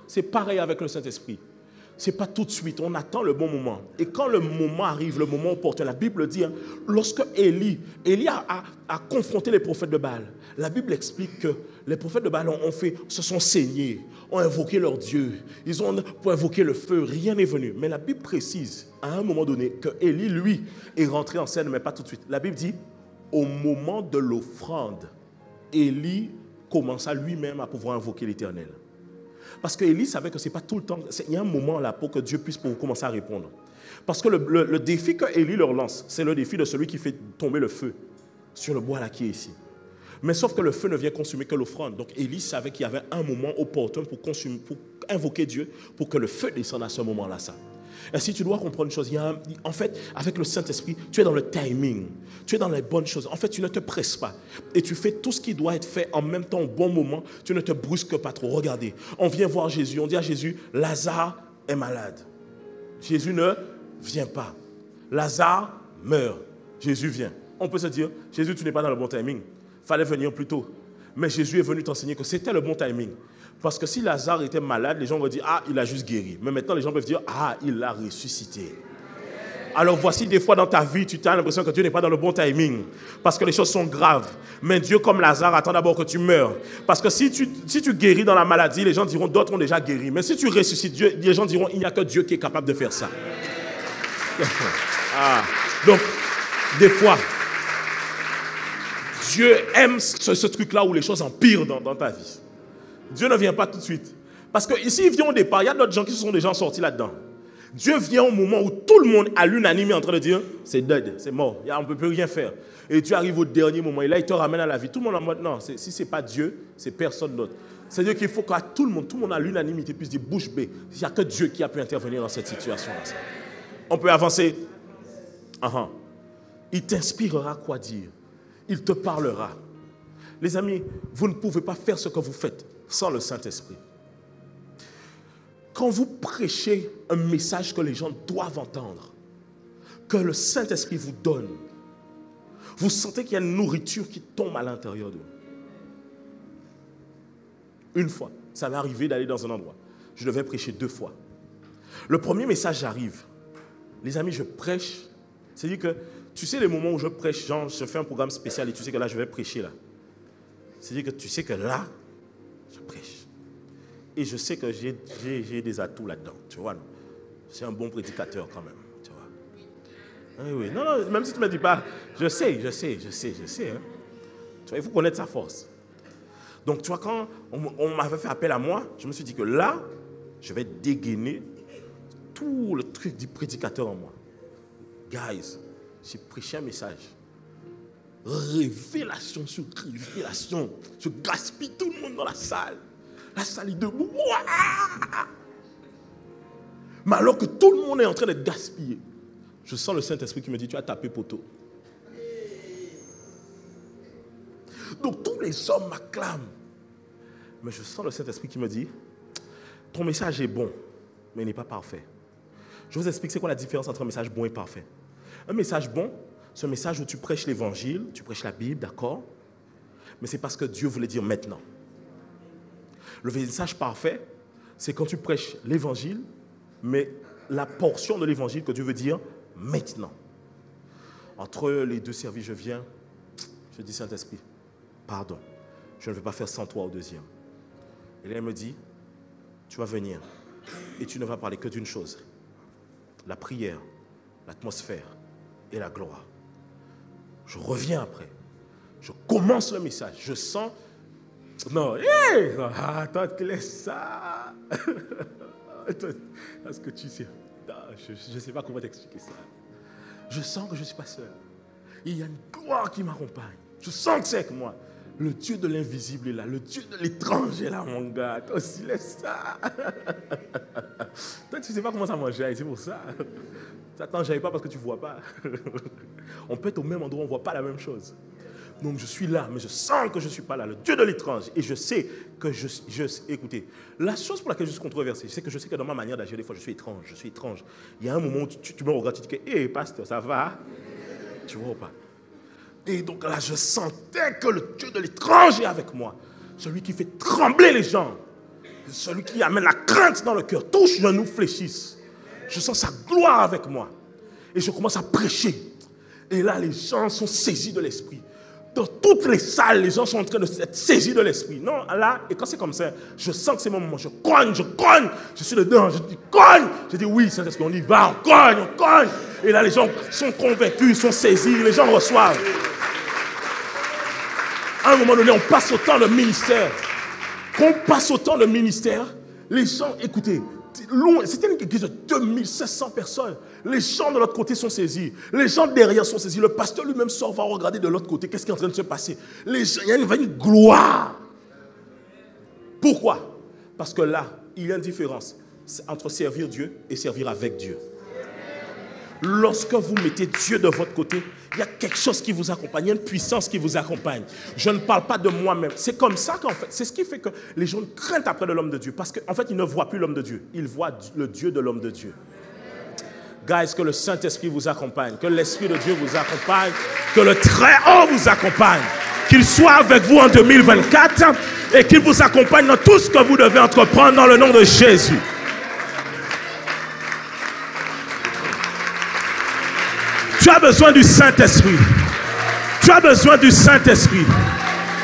C'est pareil avec le Saint-Esprit. Ce n'est pas tout de suite, on attend le bon moment. Et quand le moment arrive, le moment opportun, la Bible dit, lorsque Élie a confronté les prophètes de Baal, la Bible explique que les prophètes de Baal se sont saignés, ont invoqué leur Dieu, ils ont pour invoquer le feu, rien n'est venu. Mais la Bible précise, à un moment donné, que Élie, lui, est rentré en scène, mais pas tout de suite. La Bible dit, au moment de l'offrande, Élie commença lui-même à pouvoir invoquer l'Éternel. Parce qu'Élie savait que ce n'est pas tout le temps, il y a un moment là pour que Dieu puisse commencer à répondre. Parce que le défi que Élie leur lance, c'est le défi de celui qui fait tomber le feu sur le bois là qui est ici. Mais sauf que le feu ne vient consumer que l'offrande. Donc Élie savait qu'il y avait un moment opportun pour invoquer Dieu, pour que le feu descende à ce moment-là. Et si tu dois comprendre une chose, en fait, avec le Saint-Esprit, tu es dans le timing, tu es dans les bonnes choses. En fait, tu ne te presses pas et tu fais tout ce qui doit être fait en même temps au bon moment. Tu ne te brusques pas trop. Regardez, on vient voir Jésus, on dit à Jésus, Lazare est malade. Jésus ne vient pas. Lazare meurt. Jésus vient. On peut se dire, Jésus, tu n'es pas dans le bon timing. Il fallait venir plus tôt. Mais Jésus est venu t'enseigner que c'était le bon timing. Parce que si Lazare était malade, les gens vont dire, ah, il a juste guéri. Mais maintenant, les gens peuvent dire, ah, il a ressuscité. Alors voici des fois dans ta vie, tu as l'impression que Dieu n'est pas dans le bon timing. Parce que les choses sont graves. Mais Dieu, comme Lazare, attend d'abord que tu meurs. Parce que si tu guéris dans la maladie, les gens diront, d'autres ont déjà guéri. Mais si tu ressuscites, les gens diront, il n'y a que Dieu qui est capable de faire ça. Donc, des fois, Dieu aime ce truc-là où les choses empirent dans ta vie. Dieu ne vient pas tout de suite. Parce que ici, ils viennent au départ, il y a d'autres gens qui se sont déjà sortis là-dedans. Dieu vient au moment où tout le monde à l'unanime est en train de dire c'est dead, c'est mort, on ne peut plus rien faire. Et tu arrives au dernier moment et là il te ramène à la vie. Tout le monde en mode non, si ce n'est pas Dieu, c'est personne d'autre. C'est-à-dire qu'il faut que tout le monde à l'unanimité puisse dire bouche bée. Il n'y a que Dieu qui a pu intervenir dans cette situation-là. On peut avancer. Il t'inspirera quoi dire. Il te parlera. Les amis, vous ne pouvez pas faire ce que vous faites sans le Saint-Esprit. Quand vous prêchez un message que les gens doivent entendre, que le Saint-Esprit vous donne, vous sentez qu'il y a une nourriture qui tombe à l'intérieur de vous. Une fois, ça m'est arrivé d'aller dans un endroit. Je devais prêcher 2 fois. Le premier message arrive. Les amis, je prêche. C'est-à-dire que, tu sais les moments où je prêche, genre, je fais un programme spécial et tu sais que là, je vais prêcher là. C'est-à-dire que tu sais que là, je prêche. Et je sais que j'ai des atouts là-dedans, tu vois. C'est un bon prédicateur quand même, tu vois. Oui. Non, même si tu ne me dis pas, je sais. Hein. Tu vois, il faut connaître sa force. Donc, tu vois, quand on m'avait fait appel à moi, je me suis dit que là, je vais dégainer tout le truc du prédicateur en moi. Guys, j'ai prêché un message. Révélation sur révélation. Je gaspille tout le monde dans la salle. La salle est debout. Mais alors que tout le monde est en train de gaspiller, je sens le Saint-Esprit qui me dit, tu as tapé poteau. Donc tous les hommes m'acclament. Mais je sens le Saint-Esprit qui me dit, ton message est bon, mais il n'est pas parfait. Je vous explique c'est quoi la différence entre un message bon et parfait. Un message bon, c'est un message où tu prêches l'évangile, tu prêches la Bible, d'accord? Mais c'est parce que Dieu voulait dire maintenant. Le message parfait, c'est quand tu prêches l'évangile, mais la portion de l'évangile que Dieu veut dire maintenant. Entre les 2 services, je viens, je dis Saint-Esprit, pardon, je ne vais pas faire sans toi au deuxième. Et là, elle me dit, tu vas venir et tu ne vas parler que d'une chose, la prière, l'atmosphère et la gloire. Je reviens après, je commence le message, je sens, non, attends, laisse ça. Est-ce que tu sais, je ne sais pas comment t'expliquer ça. Je sens que je ne suis pas seul. Il y a une gloire qui m'accompagne. Je sens que c'est avec moi. Le Dieu de l'invisible est là. Le Dieu de l'étrange est là, mon gars. Toi aussi, laisse ça. Toi, tu ne sais pas comment ça m'enjaille, c'est pour ça. Ça ne t'enjaille pas parce que tu ne vois pas. On peut être au même endroit, on ne voit pas la même chose. Donc, je suis là, mais je sens que je ne suis pas là. Le Dieu de l'étrange. Et je sais que écoutez, la chose pour laquelle je suis controversé, c'est que je sais que dans ma manière d'agir, des fois, je suis étrange. Il y a un moment où tu me regardes, tu dis que, hé, pasteur, ça va? Tu vois ou pas? Et donc là, je sentais que le Dieu de l'étrange est avec moi. Celui qui fait trembler les gens. Celui qui amène la crainte dans le cœur. Tous genoux fléchissent. Je sens sa gloire avec moi. Et je commence à prêcher. Et là, les gens sont saisis de l'esprit. Dans toutes les salles, les gens sont en train d'être saisis de l'esprit. Non, là, et quand c'est comme ça, je sens que c'est mon moment. Je cogne. Je suis dedans, je dis cogne. Je dis oui, Saint-Esprit, on y va, on cogne. Et là, les gens sont convaincus, sont saisis, les gens reçoivent. À un moment donné, on passe au temps de ministère. Quand on passe au temps de ministère, les gens, écoutez, c'était une église de 2500 personnes. Les gens de l'autre côté sont saisis. Les gens derrière sont saisis. Le pasteur lui-même sort, va regarder de l'autre côté. Qu'est-ce qui est en train de se passer? Il y a une gloire. Pourquoi? Parce que là, il y a une différence entre servir Dieu et servir avec Dieu. Lorsque vous mettez Dieu de votre côté, il y a quelque chose qui vous accompagne, il y a une puissance qui vous accompagne. Je ne parle pas de moi-même. C'est comme ça qu'en fait, c'est ce qui fait que les gens craignent après de l'homme de Dieu. Parce qu'en fait, ils ne voient plus l'homme de Dieu. Ils voient le Dieu de l'homme de Dieu. Guys, que le Saint-Esprit vous accompagne, que l'Esprit de Dieu vous accompagne, que le Très-Haut vous accompagne, qu'il soit avec vous en 2024 et qu'il vous accompagne dans tout ce que vous devez entreprendre dans le nom de Jésus. Tu as besoin du Saint-Esprit. Tu as besoin du Saint-Esprit.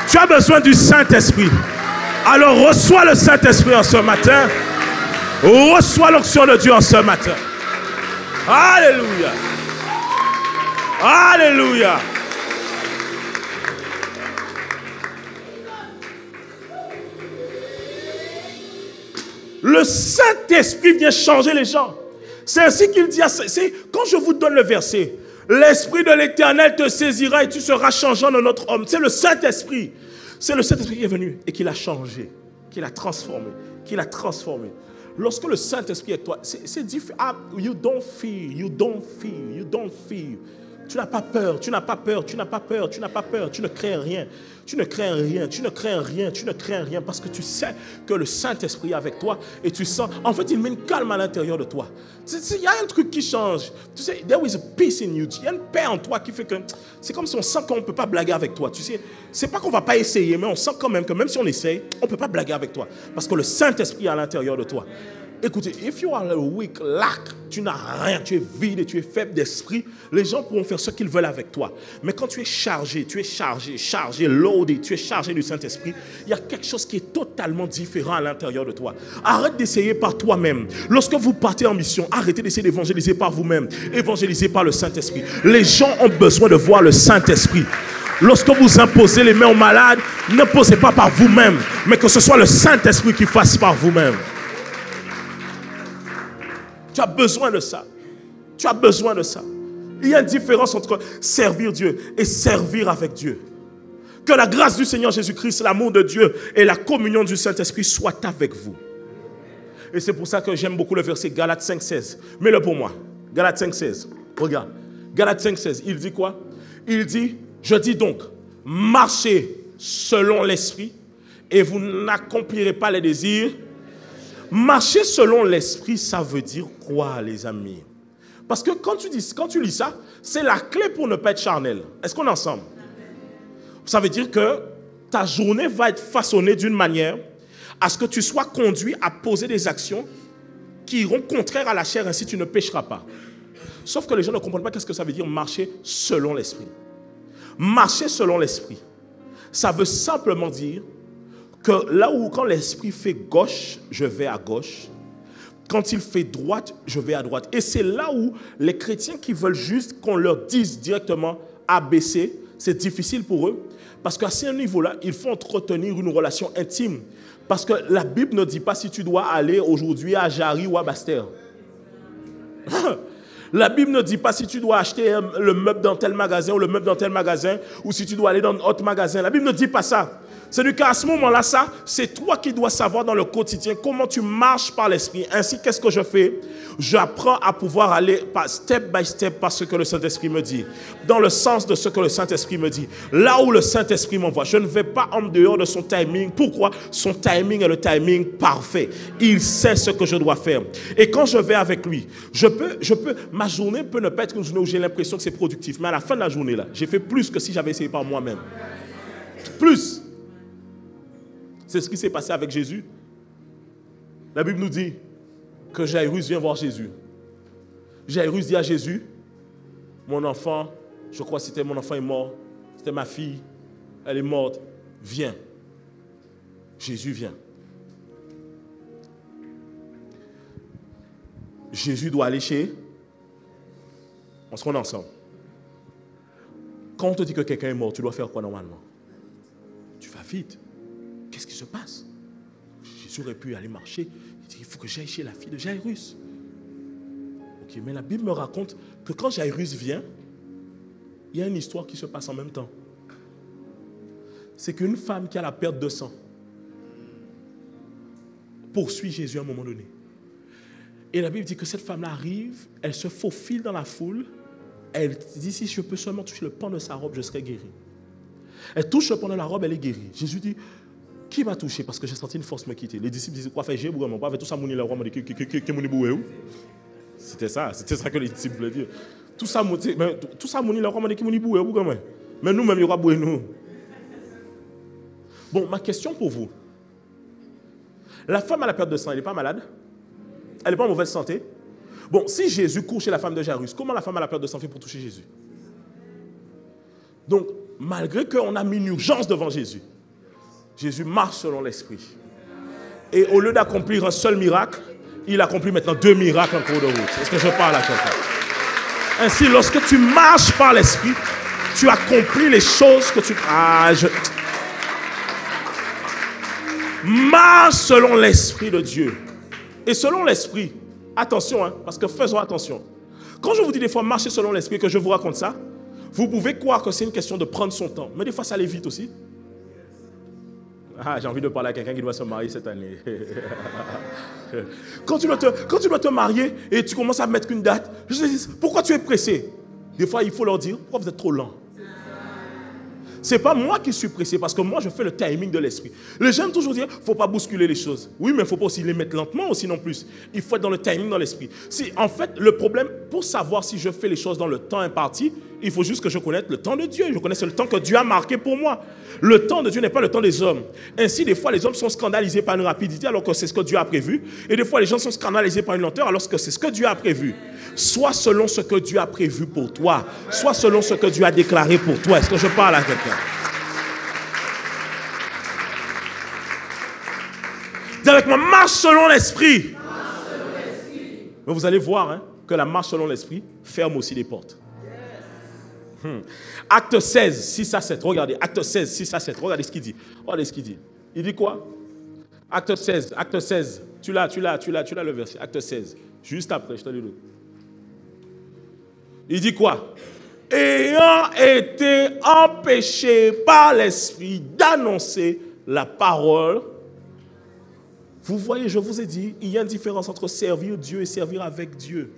Tu as besoin du Saint-Esprit. Alors reçois le Saint-Esprit en ce matin. Reçois l'onction de Dieu en ce matin. Alléluia. Alléluia. Le Saint-Esprit vient changer les gens. C'est ainsi qu'il dit, quand je vous donne le verset, l'Esprit de l'Éternel te saisira et tu seras changeant de notre homme. C'est le Saint-Esprit. C'est le Saint-Esprit qui est venu et qui l'a changé, qui l'a transformé, Lorsque le Saint-Esprit est toi, c'est différent. Ah, you don't fear. Tu n'as pas peur, tu ne crains rien, parce que tu sais que le Saint-Esprit est avec toi et tu sens, en fait, il met une calme à l'intérieur de toi. Il y a un truc qui change. Tu sais, there is a peace in you. Il y a une paix en toi qui fait que, c'est comme si on sent qu'on ne peut pas blaguer avec toi. Tu sais, c'est pas qu'on ne va pas essayer, mais on sent quand même que même si on essaye, on ne peut pas blaguer avec toi. Parce que le Saint-Esprit est à l'intérieur de toi. Écoutez, if you are weak, lack, tu n'as rien, tu es vide et tu es faible d'esprit, les gens pourront faire ce qu'ils veulent avec toi. Mais quand tu es chargé, loadé, tu es chargé du Saint-Esprit, il y a quelque chose qui est totalement différent à l'intérieur de toi. Arrête d'essayer par toi-même. Lorsque vous partez en mission, arrêtez d'essayer d'évangéliser par vous-même. Évangélisez par le Saint-Esprit. Les gens ont besoin de voir le Saint-Esprit. Lorsque vous imposez les mains aux malades, n'imposez pas par vous-même, mais que ce soit le Saint-Esprit qui fasse par vous-même. Tu as besoin de ça. Il y a une différence entre servir Dieu et servir avec Dieu. Que la grâce du Seigneur Jésus-Christ, l'amour de Dieu et la communion du Saint-Esprit soient avec vous. Et c'est pour ça que j'aime beaucoup le verset Galates 5,16. Mets-le pour moi. Galates 5,16. Regarde. Galates 5,16. Il dit quoi? Il dit, je dis donc, marchez selon l'Esprit et vous n'accomplirez pas les désirs. Marcher selon l'Esprit, ça veut dire quoi, les amis? Parce que quand tu lis ça, c'est la clé pour ne pas être charnel. Est-ce qu'on est ensemble? Ça veut dire que ta journée va être façonnée d'une manière à ce que tu sois conduit à poser des actions qui iront contraires à la chair, ainsi tu ne pécheras pas. Sauf que les gens ne comprennent pas qu'est-ce que ça veut dire marcher selon l'Esprit. Marcher selon l'Esprit, ça veut simplement dire que là où quand l'Esprit fait gauche, je vais à gauche. Quand il fait droite, je vais à droite. Et c'est là où les chrétiens qui veulent juste qu'on leur dise directement ABC, c'est difficile pour eux. Parce qu'à ce niveau-là, il faut entretenir une relation intime. Parce que la Bible ne dit pas si tu dois aller aujourd'hui à Jarry ou à Bastère. La Bible ne dit pas si tu dois acheter le meuble dans tel magasin ou le meuble dans tel magasin ou si tu dois aller dans un autre magasin. La Bible ne dit pas ça. C'est-à-dire qu'à ce moment-là, ça, c'est toi qui dois savoir dans le quotidien comment tu marches par l'Esprit. Ainsi, qu'est-ce que je fais? J'apprends à pouvoir aller step by step par ce que le Saint-Esprit me dit. Dans le sens de ce que le Saint-Esprit me dit. Là où le Saint-Esprit m'envoie. Je ne vais pas en dehors de son timing. Pourquoi? Son timing est le timing parfait. Il sait ce que je dois faire. Et quand je vais avec lui, ma journée peut ne pas être une journée où j'ai l'impression que c'est productif. Mais à la fin de la journée, là, j'ai fait plus que si j'avais essayé par moi-même. Plus. C'est ce qui s'est passé avec Jésus. La Bible nous dit que Jairus vient voir Jésus. Jairus dit à Jésus, mon enfant, je crois que c'était mon enfant est mort, c'était ma fille, elle est morte, viens. Jésus vient. Jésus doit aller chez... On se rend ensemble. Quand on te dit que quelqu'un est mort, tu dois faire quoi normalement? Tu vas vite. Qu'est-ce qui se passe? Jésus aurait pu aller marcher. Il dit, il faut que j'aille chez la fille de Jairus. Ok, mais la Bible me raconte que quand Jairus vient, il y a une histoire qui se passe en même temps. C'est qu'une femme qui a la perte de sang poursuit Jésus à un moment donné. Et la Bible dit que cette femme-là arrive, elle se faufile dans la foule, elle dit, si je peux seulement toucher le pan de sa robe, je serai guérie. Elle touche le pan de la robe, elle est guérie. Jésus dit, qui m'a touché? Parce que j'ai senti une force me quitter. Les disciples disaient, quoi faire? J'ai vraiment pas. Tout ça, mouni la roi m'a dit, c'était ça que les disciples voulaient dire. Tout ça, mouni la roi m'a dit, mais nous-mêmes, il y aura boué nous. Bon, ma question pour vous. La femme à la perte de sang, elle n'est pas malade? Elle n'est pas en mauvaise santé? Bon, si Jésus court chez la femme de Jairus, comment la femme à la perte de sang fait pour toucher Jésus? Donc, malgré qu'on a mis une urgence devant Jésus, Jésus marche selon l'Esprit. Et au lieu d'accomplir un seul miracle, il accomplit maintenant 2 miracles en cours de route. Est-ce que je parle à quelqu'un? Ainsi, lorsque tu marches par l'Esprit, tu accomplis les choses que tu... Marche selon l'Esprit de Dieu. Et selon l'Esprit, Attention, hein, parce que faisons attention. Quand je vous dis des fois marcher selon l'esprit, que je vous raconte ça, vous pouvez croire que c'est une question de prendre son temps. Mais des fois, ça allait vite aussi. Ah, j'ai envie de parler à quelqu'un qui doit se marier cette année. Quand tu dois te marier et tu commences à mettre une date, je te dis, pourquoi tu es pressé? Des fois, il faut leur dire, pourquoi vous êtes trop lent? Ce n'est pas moi qui suis pressé, parce que moi, je fais le timing de l'esprit. Les gens aiment toujours dire, il ne faut pas bousculer les choses. Oui, mais il ne faut pas aussi les mettre lentement aussi non plus. Il faut être dans le timing, dans l'esprit. En fait, le problème, pour savoir si je fais les choses dans le temps imparti, il faut juste que je connaisse le temps de Dieu. Je connaisse le temps que Dieu a marqué pour moi. Le temps de Dieu n'est pas le temps des hommes. Ainsi, des fois, les hommes sont scandalisés par une rapidité alors que c'est ce que Dieu a prévu. Et des fois, les gens sont scandalisés par une lenteur alors que c'est ce que Dieu a prévu. Soit selon ce que Dieu a prévu pour toi, soit selon ce que Dieu a déclaré pour toi. Est-ce que je parle à quelqu'un? Dis avec moi, marche selon l'esprit. Mais vous allez voir hein, que la marche selon l'esprit ferme aussi les portes. Acte 16, 6 à 7. Regardez, acte 16, 6 à 7. Regardez ce qu'il dit. Regardez ce qu'il dit. Il dit quoi? Acte 16. Tu l'as le verset. Acte 16. Juste après, je te dis le. Il dit quoi? Ayant été empêché par l'esprit d'annoncer la parole. Vous voyez, je vous ai dit, il y a une différence entre servir Dieu et servir avec Dieu.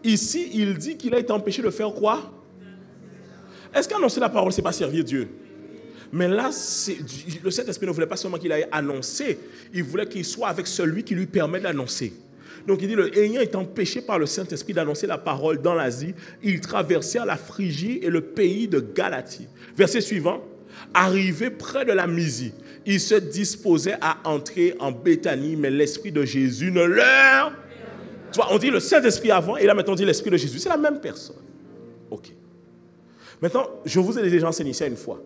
Ici, il dit qu'il a été empêché de faire quoi? Est-ce qu'annoncer la parole, ce n'est pas servir Dieu? Mais là, le Saint-Esprit ne voulait pas seulement qu'il aille annoncer, il voulait qu'il soit avec celui qui lui permet d'annoncer. Donc il dit, ayant été empêché par le Saint-Esprit d'annoncer la parole dans l'Asie, ils traversèrent la Phrygie et le pays de Galatie. Verset suivant, arrivé près de la Mysie, ils se disposaient à entrer en Béthanie, mais l'Esprit de Jésus ne leur... Tu vois, on dit le Saint-Esprit avant, et là maintenant on dit l'Esprit de Jésus. C'est la même personne. Ok. Maintenant, je vous ai déjà enseigné ça une fois.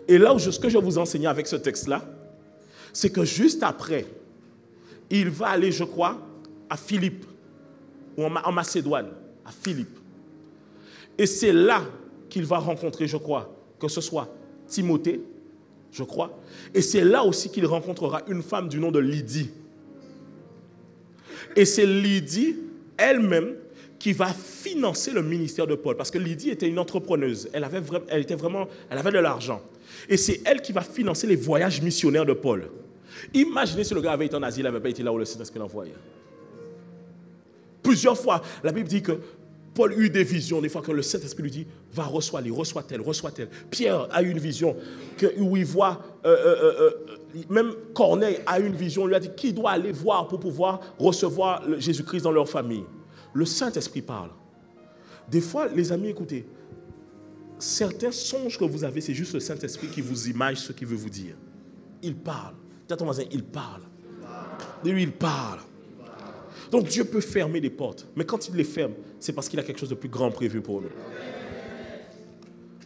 Et là, ce que je vous enseigne avec ce texte-là, c'est que juste après, il va aller, je crois, à Philippe, ou en Macédoine, à Philippe. Et c'est là qu'il va rencontrer, je crois, que ce soit Timothée, je crois. Et c'est là aussi qu'il rencontrera une femme du nom de Lydie. Et c'est Lydie elle-même qui va financer le ministère de Paul. Parce que Lydie était une entrepreneuse. Elle avait de l'argent. Et c'est elle qui va financer les voyages missionnaires de Paul. Imaginez si le gars avait été en Asie, il n'avait pas été là où le Saint-Esprit l'envoyait. Plusieurs fois, la Bible dit que Paul eut des visions, des fois que le Saint-Esprit lui dit, va, reçois-les, reçois-tel, reçois-tel. Pierre a eu une vision où il voit, même Corneille a eu une vision, il lui a dit, qui doit aller voir pour pouvoir recevoir Jésus-Christ dans leur famille? Le Saint-Esprit parle. Des fois, les amis, écoutez, certains songes que vous avez, c'est juste le Saint-Esprit qui vous image ce qu'il veut vous dire. Il parle. Dis à ton voisin, il parle. Lui, il parle. Donc Dieu peut fermer des portes. Mais quand il les ferme, c'est parce qu'il a quelque chose de plus grand prévu pour nous.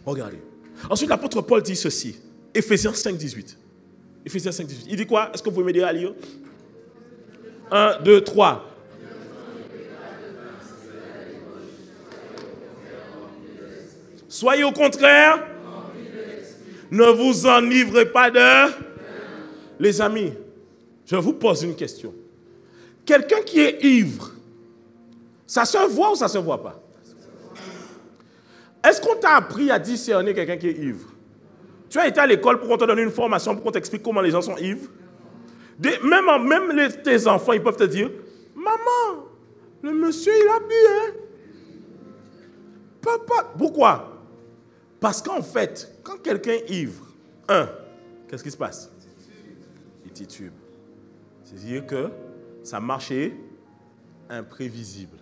Regardez. Ensuite, l'apôtre Paul dit ceci. Éphésiens 5, 18. Éphésiens 5, 18. Il dit quoi? Est-ce que vous pouvez m'aider à lire? 1, 2, 3. Soyez au contraire, ne vous enivrez pas de... Les amis, je vous pose une question. Quelqu'un qui est ivre, ça se voit ou ça ne se voit pas? Est-ce qu'on t'a appris à discerner quelqu'un qui est ivre? Tu as été à l'école pour qu'on te donne une formation, pour qu'on t'explique comment les gens sont ivres? Même tes enfants, ils peuvent te dire, maman, le monsieur, il a bu, hein? Papa, pourquoi? Parce qu'en fait, quand quelqu'un est ivre, qu'est-ce qui se passe? Il titube. C'est-à-dire que sa marche est imprévisible.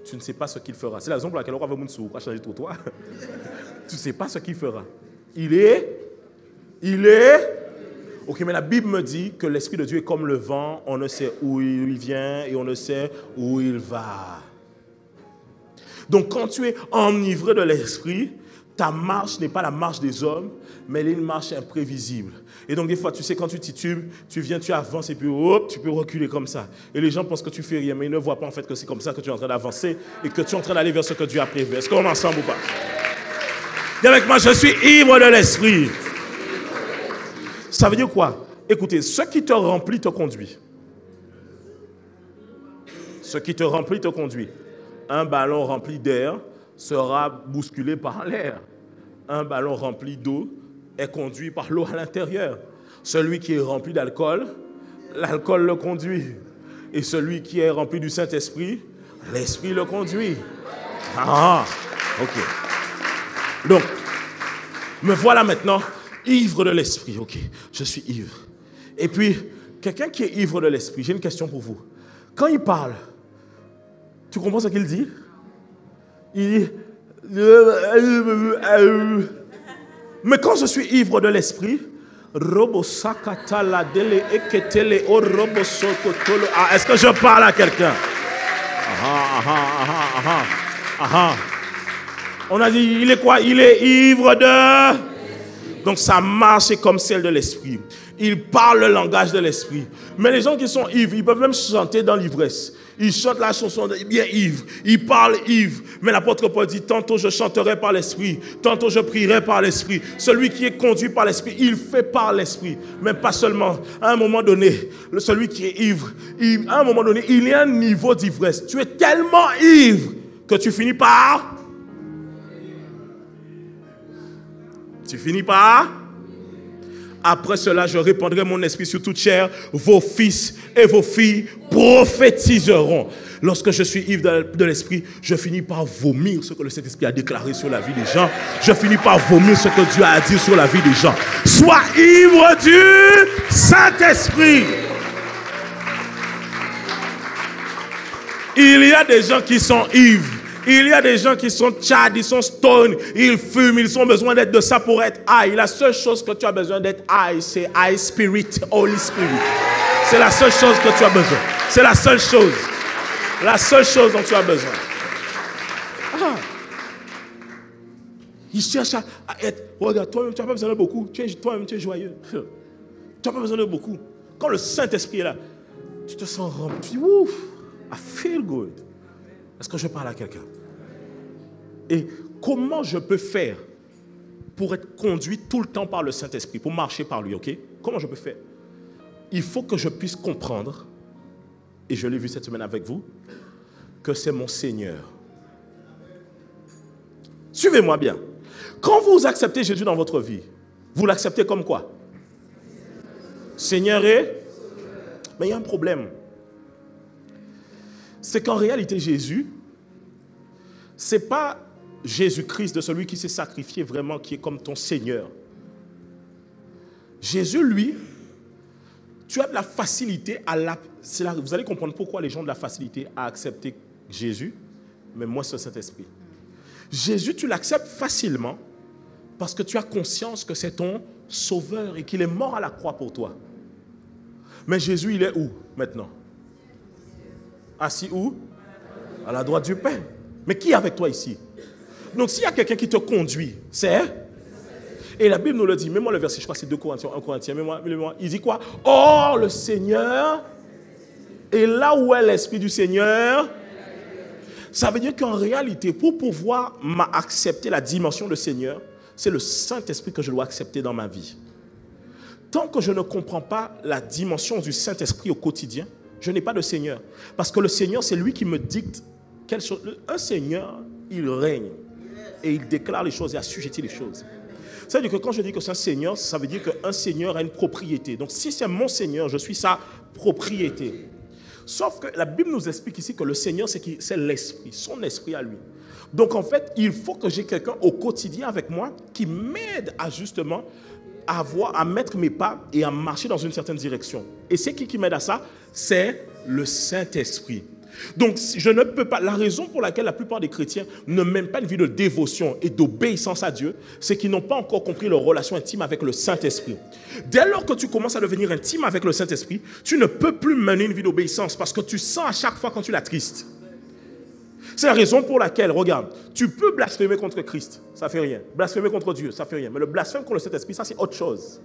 Tu ne sais pas ce qu'il fera. C'est la raison pour laquelle on va vous changer de trottoir. Tu ne sais pas ce qu'il fera. Il est... Ok, mais la Bible me dit que l'Esprit de Dieu est comme le vent. On ne sait où il vient et on ne sait où il va. Donc quand tu es enivré de l'Esprit, ta marche n'est pas la marche des hommes, mais elle est une marche imprévisible. Et donc des fois, tu sais, quand tu titubes, tu viens, tu avances et puis hop, tu peux reculer comme ça. Et les gens pensent que tu fais rien, mais ils ne voient pas en fait que c'est comme ça que tu es en train d'avancer et que tu es en train d'aller vers ce que Dieu a prévu. Est-ce qu'on est ensemble ou pas? Dis avec moi, je suis ivre de l'Esprit. Ça veut dire quoi? Écoutez, ce qui te remplit te conduit. Ce qui te remplit te conduit. Un ballon rempli d'air sera bousculé par l'air. Un ballon rempli d'eau est conduit par l'eau à l'intérieur. Celui qui est rempli d'alcool, l'alcool le conduit. Et celui qui est rempli du Saint-Esprit, l'Esprit le conduit. Ah, ok. Donc, me voilà maintenant ivre de l'Esprit. Ok, je suis ivre. Et puis, quelqu'un qui est ivre de l'Esprit, j'ai une question pour vous. Quand il parle, tu comprends ce qu'il dit? Il dit... Mais quand je suis ivre de l'Esprit, est-ce que je parle à quelqu'un? On a dit, il est quoi? Il est ivre de... Donc sa marche est comme celle de l'Esprit. Il parle le langage de l'Esprit. Mais les gens qui sont ivres, ils peuvent même chanter dans l'ivresse. Ils chantent la chanson bien ivre. Ils parlent ivre. Mais l'apôtre Paul dit, tantôt je chanterai par l'Esprit, tantôt je prierai par l'Esprit. Celui qui est conduit par l'Esprit, il fait par l'Esprit. Mais pas seulement. À un moment donné, celui qui est ivre, à un moment donné, il y a un niveau d'ivresse. Tu es tellement ivre que tu finis par... Après cela, je répandrai mon esprit sur toute chair. Vos fils et vos filles prophétiseront. Lorsque je suis ivre de l'esprit, je finis par vomir ce que le Saint-Esprit a déclaré sur la vie des gens. Je finis par vomir ce que Dieu a dit sur la vie des gens. Sois ivre du Saint-Esprit. Il y a des gens qui sont ivres. Il y a des gens qui sont tchad, ils sont stone, ils fument, ils ont besoin d'être de ça pour être high. La seule chose que tu as besoin d'être high, c'est high spirit, Holy Spirit. C'est la seule chose que tu as besoin. C'est la seule chose. La seule chose dont tu as besoin. Ah. Il cherche à être... Regarde, toi-même, tu n'as pas besoin de beaucoup. Toi-même, tu es joyeux. Tu n'as pas besoin de beaucoup. Quand le Saint-Esprit est là, tu te sens rempli. Tu dis, ouf, I feel good. Est-ce que je parle à quelqu'un? Et comment je peux faire pour être conduit tout le temps par le Saint-Esprit, pour marcher par lui, ok? Comment je peux faire? Il faut que je puisse comprendre, et je l'ai vu cette semaine avec vous, que c'est mon Seigneur. Suivez-moi bien. Quand vous acceptez Jésus dans votre vie, vous l'acceptez comme quoi? Seigneur et... Mais il y a un problème. C'est qu'en réalité, Jésus, ce n'est pas Jésus-Christ de celui qui s'est sacrifié vraiment, qui est comme ton Seigneur. Jésus, lui, tu as de la facilité à vous allez comprendre pourquoi les gens ont de la facilité à accepter Jésus, mais moi, c'est le Saint-Esprit. Jésus, tu l'acceptes facilement parce que tu as conscience que c'est ton Sauveur et qu'il est mort à la croix pour toi. Mais Jésus, il est où maintenant? Assis où? À la droite du Père. Mais qui est avec toi ici? Donc s'il y a quelqu'un qui te conduit, c'est... Et la Bible nous le dit, mets-moi le verset, je crois que c'est 2 Corinthiens, 1 Corinthiens, mets-moi, il dit quoi? Or le Seigneur, et là où est l'Esprit du Seigneur, ça veut dire qu'en réalité, pour pouvoir accepter la dimension de Seigneur, c'est le Saint-Esprit que je dois accepter dans ma vie. Tant que je ne comprends pas la dimension du Saint-Esprit au quotidien, je n'ai pas de Seigneur. Parce que le Seigneur, c'est lui qui me dicte quelle chose. Un Seigneur, il règne. Et il déclare les choses et assujettit les choses. Ça veut dire que quand je dis que c'est un Seigneur, ça veut dire qu'un Seigneur a une propriété. Donc si c'est mon Seigneur, je suis sa propriété. Sauf que la Bible nous explique ici que le Seigneur, c'est l'Esprit, son Esprit à lui. Donc en fait, il faut que j'ai quelqu'un au quotidien avec moi qui m'aide à justement à mettre mes pas et à marcher dans une certaine direction. Et c'est qui m'aide à ça? C'est le Saint-Esprit. Donc, je ne peux pas... La raison pour laquelle la plupart des chrétiens ne mènent pas une vie de dévotion et d'obéissance à Dieu, c'est qu'ils n'ont pas encore compris leur relation intime avec le Saint-Esprit. Dès lors que tu commences à devenir intime avec le Saint-Esprit, tu ne peux plus mener une vie d'obéissance parce que tu sens à chaque fois quand tu l'attristes. C'est la raison pour laquelle, regarde, tu peux blasphémer contre Christ, ça ne fait rien. Blasphémer contre Dieu, ça ne fait rien. Mais le blasphème contre le Saint-Esprit, ça c'est autre chose.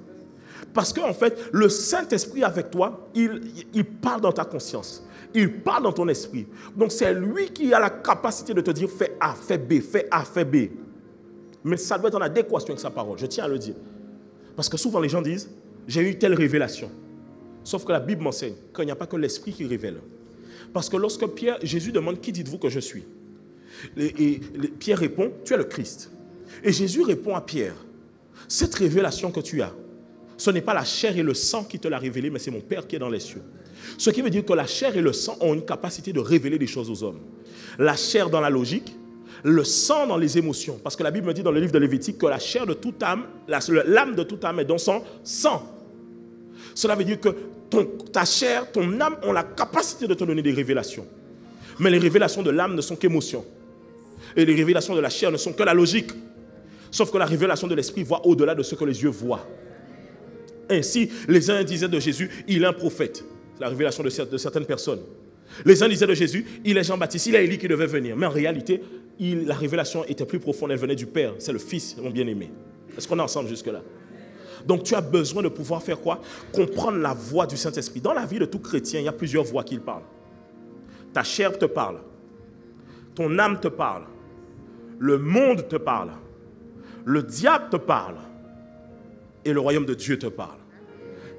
Parce qu'en fait, le Saint-Esprit avec toi, il parle dans ta conscience. Il parle dans ton esprit. Donc c'est lui qui a la capacité de te dire fais A, fais B, fais A, fais B. Mais ça doit être en adéquation avec sa parole. Je tiens à le dire. Parce que souvent les gens disent j'ai eu telle révélation. Sauf que la Bible m'enseigne qu'il n'y a pas que l'esprit qui révèle. Parce que lorsque Jésus demande, qui dites-vous que je suis? Et Pierre répond, tu es le Christ. Et Jésus répond à Pierre, cette révélation que tu as, ce n'est pas la chair et le sang qui te l'a révélé, mais c'est mon Père qui est dans les cieux. Ce qui veut dire que la chair et le sang ont une capacité de révéler des choses aux hommes. La chair dans la logique, le sang dans les émotions. Parce que la Bible me dit dans le livre de Lévitique que la chair de toute âme, l'âme de toute âme est dans son sang. Cela veut dire que ta chair, ton âme ont la capacité de te donner des révélations. Mais les révélations de l'âme ne sont qu'émotions. Et les révélations de la chair ne sont que la logique. Sauf que la révélation de l'esprit voit au-delà de ce que les yeux voient. Ainsi, les uns disaient de Jésus, il est un prophète. C'est la révélation de certaines personnes. Les uns disaient de Jésus, il est Jean-Baptiste, il est Élie qui devait venir. Mais en réalité, la révélation était plus profonde, elle venait du Père. C'est le Fils, mon bien-aimé. Est-ce qu'on est ensemble jusque-là? Donc tu as besoin de pouvoir faire quoi? Comprendre la voix du Saint-Esprit. Dans la vie de tout chrétien, il y a plusieurs voix qui parlent. Ta chair te parle. Ton âme te parle. Le monde te parle. Le diable te parle. Et le royaume de Dieu te parle.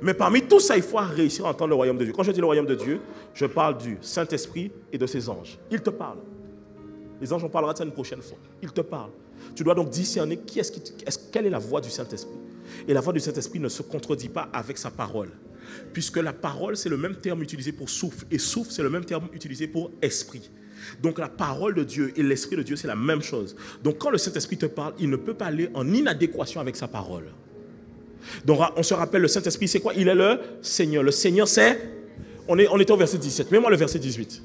Mais parmi tout ça, il faut réussir à entendre le royaume de Dieu. Quand je dis le royaume de Dieu, je parle du Saint-Esprit et de ses anges. Ils te parlent. Les anges, on parlera de ça une prochaine fois. Ils te parlent. Tu dois donc discerner quelle est la voix du Saint-Esprit. Et la voix du Saint-Esprit ne se contredit pas avec sa parole. Puisque la parole, c'est le même terme utilisé pour souffle. Et souffle, c'est le même terme utilisé pour esprit. Donc la parole de Dieu et l'esprit de Dieu, c'est la même chose. Donc quand le Saint-Esprit te parle, il ne peut pas aller en inadéquation avec sa parole. Donc on se rappelle, le Saint-Esprit, c'est quoi? Il est le Seigneur. Le Seigneur, c'est... On était au verset 17. Mets-moi le verset 18.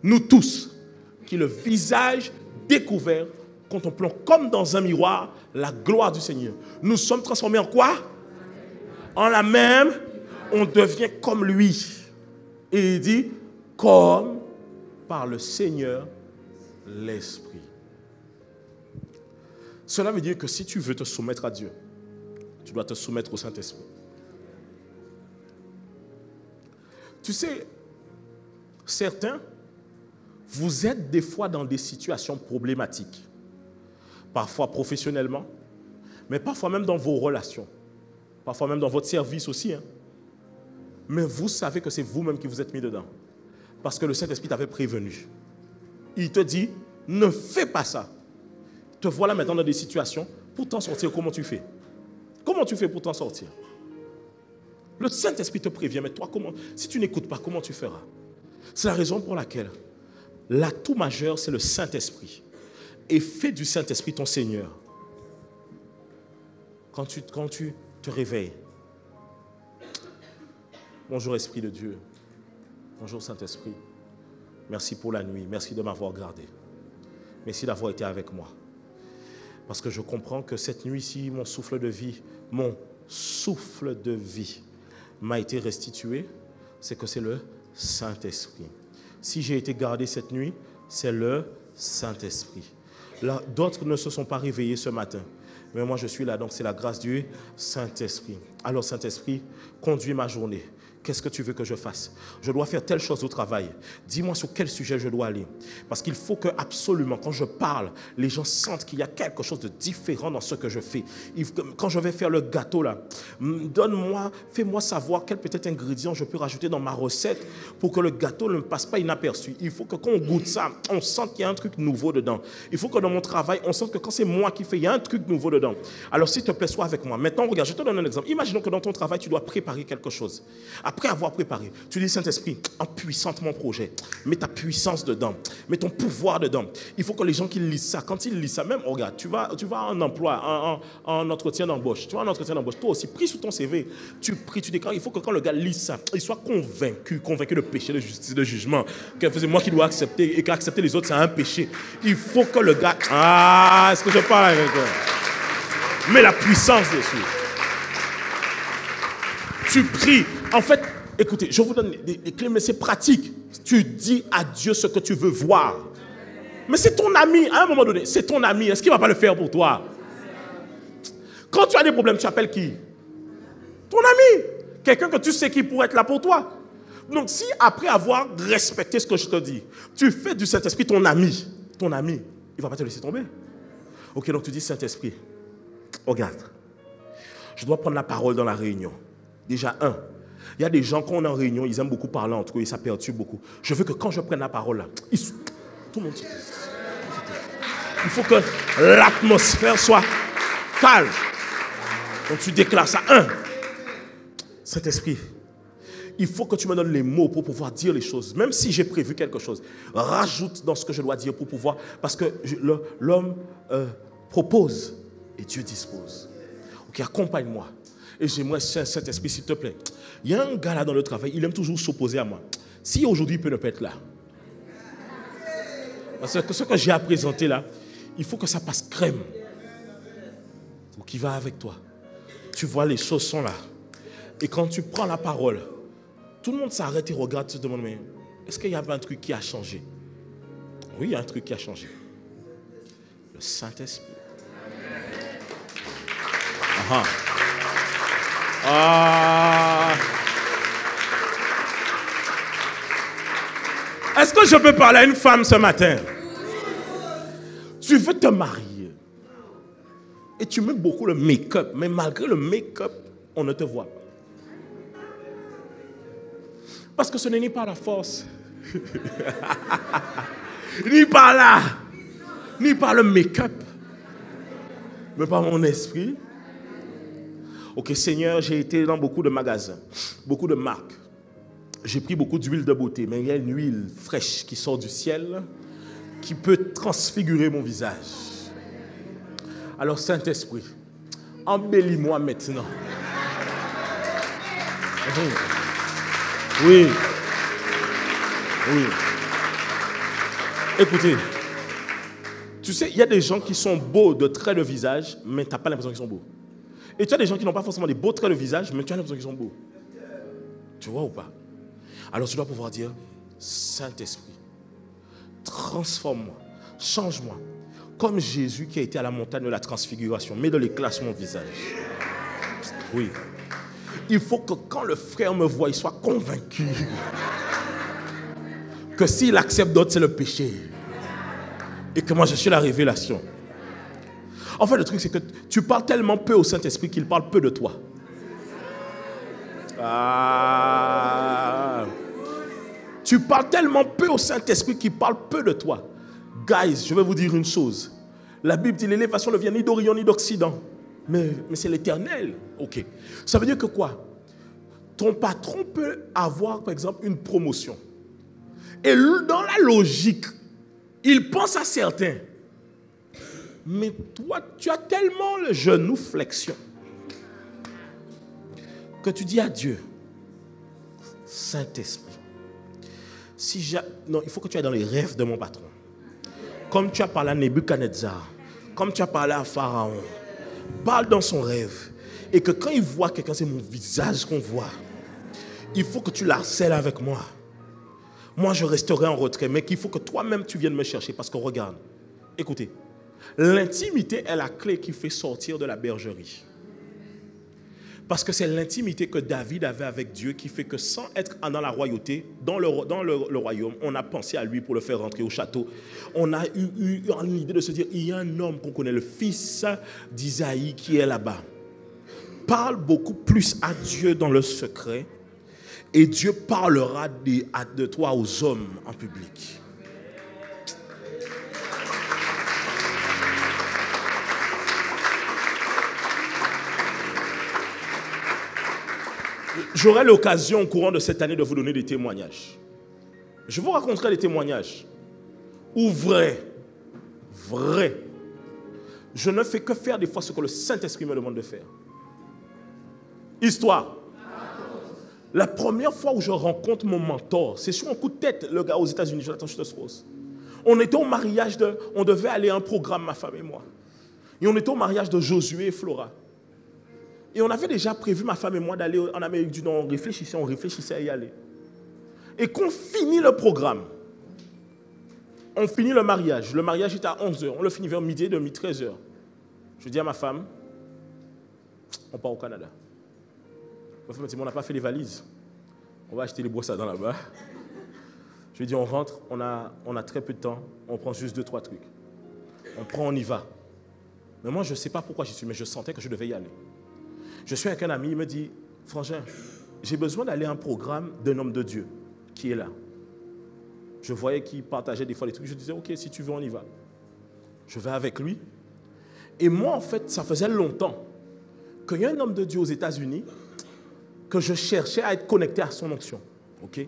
Nous tous, qui le visage découvert, contemplons comme dans un miroir la gloire du Seigneur. Nous sommes transformés en quoi? En la même, on devient comme lui. Et il dit, comme par le Seigneur l'Esprit. Cela veut dire que si tu veux te soumettre à Dieu, tu dois te soumettre au Saint-Esprit. Tu sais, certains, vous êtes des fois dans des situations problématiques. Parfois professionnellement, mais parfois même dans vos relations. Parfois même dans votre service aussi. Mais vous savez que c'est vous-même qui vous êtes mis dedans. Parce que le Saint-Esprit t'avait prévenu. Il te dit, ne fais pas ça. Te voilà maintenant dans des situations. Pour t'en sortir, comment tu fais? Comment tu fais pour t'en sortir? Le Saint-Esprit te prévient, mais toi, comment? Si tu n'écoutes pas, comment tu feras? C'est la raison pour laquelle l'atout majeur, c'est le Saint-Esprit. Et fais du Saint-Esprit ton Seigneur. Quand tu te réveilles. Bonjour Esprit de Dieu. Bonjour Saint-Esprit. Merci pour la nuit. Merci de m'avoir gardé. Merci d'avoir été avec moi. Parce que je comprends que cette nuit-ci, mon souffle de vie m'a été restitué. C'est que c'est le Saint-Esprit. Si j'ai été gardé cette nuit, c'est le Saint-Esprit. D'autres ne se sont pas réveillés ce matin. Mais moi, je suis là, donc c'est la grâce du Saint-Esprit. Alors, Saint-Esprit, conduis ma journée. Qu'est-ce que tu veux que je fasse? Je dois faire telle chose au travail. Dis-moi sur quel sujet je dois aller. Parce qu'il faut que, absolument, quand je parle, les gens sentent qu'il y a quelque chose de différent dans ce que je fais. Quand je vais faire le gâteau, là, fais-moi savoir quel peut-être ingrédient je peux rajouter dans ma recette pour que le gâteau ne passe pas inaperçu. Il faut que quand on goûte ça, on sente qu'il y a un truc nouveau dedans. Il faut que dans mon travail, on sente que quand c'est moi qui fais, il y a un truc nouveau dedans. Alors, s'il te plaît, sois avec moi. Maintenant, regarde, je te donne un exemple. Imaginons que dans ton travail, tu dois préparer quelque chose. Après avoir préparé, tu dis, Saint-Esprit, empuissante mon projet. Mets ta puissance dedans. Mets ton pouvoir dedans. Il faut que les gens qui lisent ça, quand ils lisent ça, même, regarde, tu vas en emploi, en entretien d'embauche. Tu vas en entretien d'embauche. Toi aussi, prie sur ton CV. Tu pries, tu déclares. Il faut que quand le gars lise ça, il soit convaincu de péché, de justice, de jugement. Que c'est moi qui dois accepter et qu'accepter les autres, c'est un péché. Il faut que le gars... Ah, est-ce que je parle avec toi? Mets la puissance dessus. Tu pries. En fait, écoutez, je vous donne des clés, mais c'est pratique. Tu dis à Dieu ce que tu veux voir. Mais c'est ton ami, à un moment donné, c'est ton ami. Est-ce qu'il ne va pas le faire pour toi? Quand tu as des problèmes, tu appelles qui? Ton ami. Quelqu'un que tu sais qui pourrait être là pour toi. Donc si après avoir respecté ce que je te dis, tu fais du Saint-Esprit ton ami, il ne va pas te laisser tomber. Ok, donc tu dis, Saint-Esprit, regarde, je dois prendre la parole dans la réunion. Déjà, Il y a des gens, quand on est en réunion, ils aiment beaucoup parler entre eux et ça perturbe beaucoup. Je veux que quand je prenne la parole, là, tout le monde se taise. Il faut que l'atmosphère soit calme. Donc tu déclares ça. Saint-Esprit, il faut que tu me donnes les mots pour pouvoir dire les choses. Même si j'ai prévu quelque chose, rajoute dans ce que je dois dire pour pouvoir... Parce que l'homme propose et Dieu dispose. Ok, accompagne-moi. Et j'aimerais, Saint-Esprit, s'il te plaît. Il y a un gars là dans le travail, il aime toujours s'opposer à moi. Si aujourd'hui il peut ne pas être là. Parce que ce que j'ai à présenter là, il faut que ça passe crème. Donc il va avec toi. Tu vois, les choses sont là. Et quand tu prends la parole, tout le monde s'arrête et regarde, se demande, mais est-ce qu'il y a un truc qui a changé? Oui, il y a un truc qui a changé. Le Saint-Esprit. Est-ce que je peux parler à une femme ce matin? Tu veux te marier et tu mets beaucoup le make-up, mais malgré le make-up, on ne te voit pas. Parce que ce n'est ni par la force, ni par là, ni par le make-up, mais par mon esprit. Ok, Seigneur, j'ai été dans beaucoup de magasins, beaucoup de marques. J'ai pris beaucoup d'huile de beauté, mais il y a une huile fraîche qui sort du ciel qui peut transfigurer mon visage. Alors, Saint-Esprit, embellis-moi maintenant. Oui. Oui. Écoutez, tu sais, il y a des gens qui sont beaux de traits de visage, mais tu n'as pas l'impression qu'ils sont beaux. Et tu as des gens qui n'ont pas forcément des beaux traits de visage, mais tu as l'impression qu'ils sont beaux. Tu vois ou pas? Alors tu dois pouvoir dire, Saint-Esprit, transforme-moi, change-moi. Comme Jésus qui a été à la montagne de la transfiguration, mets de l'éclat sur mon visage. Oui. Il faut que quand le frère me voit, il soit convaincu que s'il accepte d'autres, c'est le péché. Et que moi, je suis la révélation. En fait, le truc, c'est que tu parles tellement peu au Saint-Esprit qu'il parle peu de toi. Tu parles tellement peu au Saint-Esprit qu'il parle peu de toi. Guys, je vais vous dire une chose. La Bible dit l'élévation ne vient ni d'Orient ni d'Occident. Mais c'est l'Éternel. Ok. Ça veut dire que quoi? Ton patron peut avoir, par exemple, une promotion. Et dans la logique, il pense à certains. Mais toi, tu as tellement le genou flexion que tu dis à Dieu, Saint-Esprit, non, il faut que tu ailles dans les rêves de mon patron. Comme tu as parlé à Nebuchadnezzar, comme tu as parlé à Pharaon, parle dans son rêve. Et que quand il voit quelqu'un, c'est mon visage qu'on voit. Il faut que tu l'harcèles avec moi. Moi, je resterai en retrait, mais qu'il faut que toi-même, tu viennes me chercher. Parce que regarde, écoutez, l'intimité est la clé qui fait sortir de la bergerie. Parce que c'est l'intimité que David avait avec Dieu qui fait que sans être dans la royauté, dans le royaume, on a pensé à lui pour le faire rentrer au château. On a eu une idée de se dire, il y a un homme qu'on connaît, le fils d'Isaïe qui est là-bas. Parle beaucoup plus à Dieu dans le secret et Dieu parlera de toi aux hommes en public. J'aurai l'occasion au courant de cette année de vous donner des témoignages. Je vous raconterai des témoignages où vrai. Je ne fais que faire des fois ce que le Saint-Esprit me demande de faire. Histoire. La première fois où je rencontre mon mentor, c'est sur un coup de tête, le gars aux États-Unis, Jonathan Schultz. On était au mariage on devait aller à un programme, ma femme et moi. Et on était au mariage de Josué et Flora. Et on avait déjà prévu, ma femme et moi, d'aller en Amérique du Nord. On réfléchissait à y aller. Et qu'on finit le programme, on finit le mariage. Le mariage est à 11h. On le finit vers midi et demi, 13h. Je dis à ma femme, on part au Canada. Ma femme me dit, on n'a pas fait les valises. On va acheter les brosses à dents là-bas. Je lui dis, on rentre, on a très peu de temps. On prend juste 2-3 trucs. On prend, on y va. Mais moi, je ne sais pas pourquoi j'y suis, mais je sentais que je devais y aller. Je suis avec un ami, il me dit, frangin, j'ai besoin d'aller à un programme d'un homme de Dieu qui est là. Je voyais qu'il partageait des fois des trucs. Je disais, ok, si tu veux, on y va. Je vais avec lui. Et moi, en fait, ça faisait longtemps qu'il y a un homme de Dieu aux États-Unis que je cherchais à être connecté à son onction. Ok?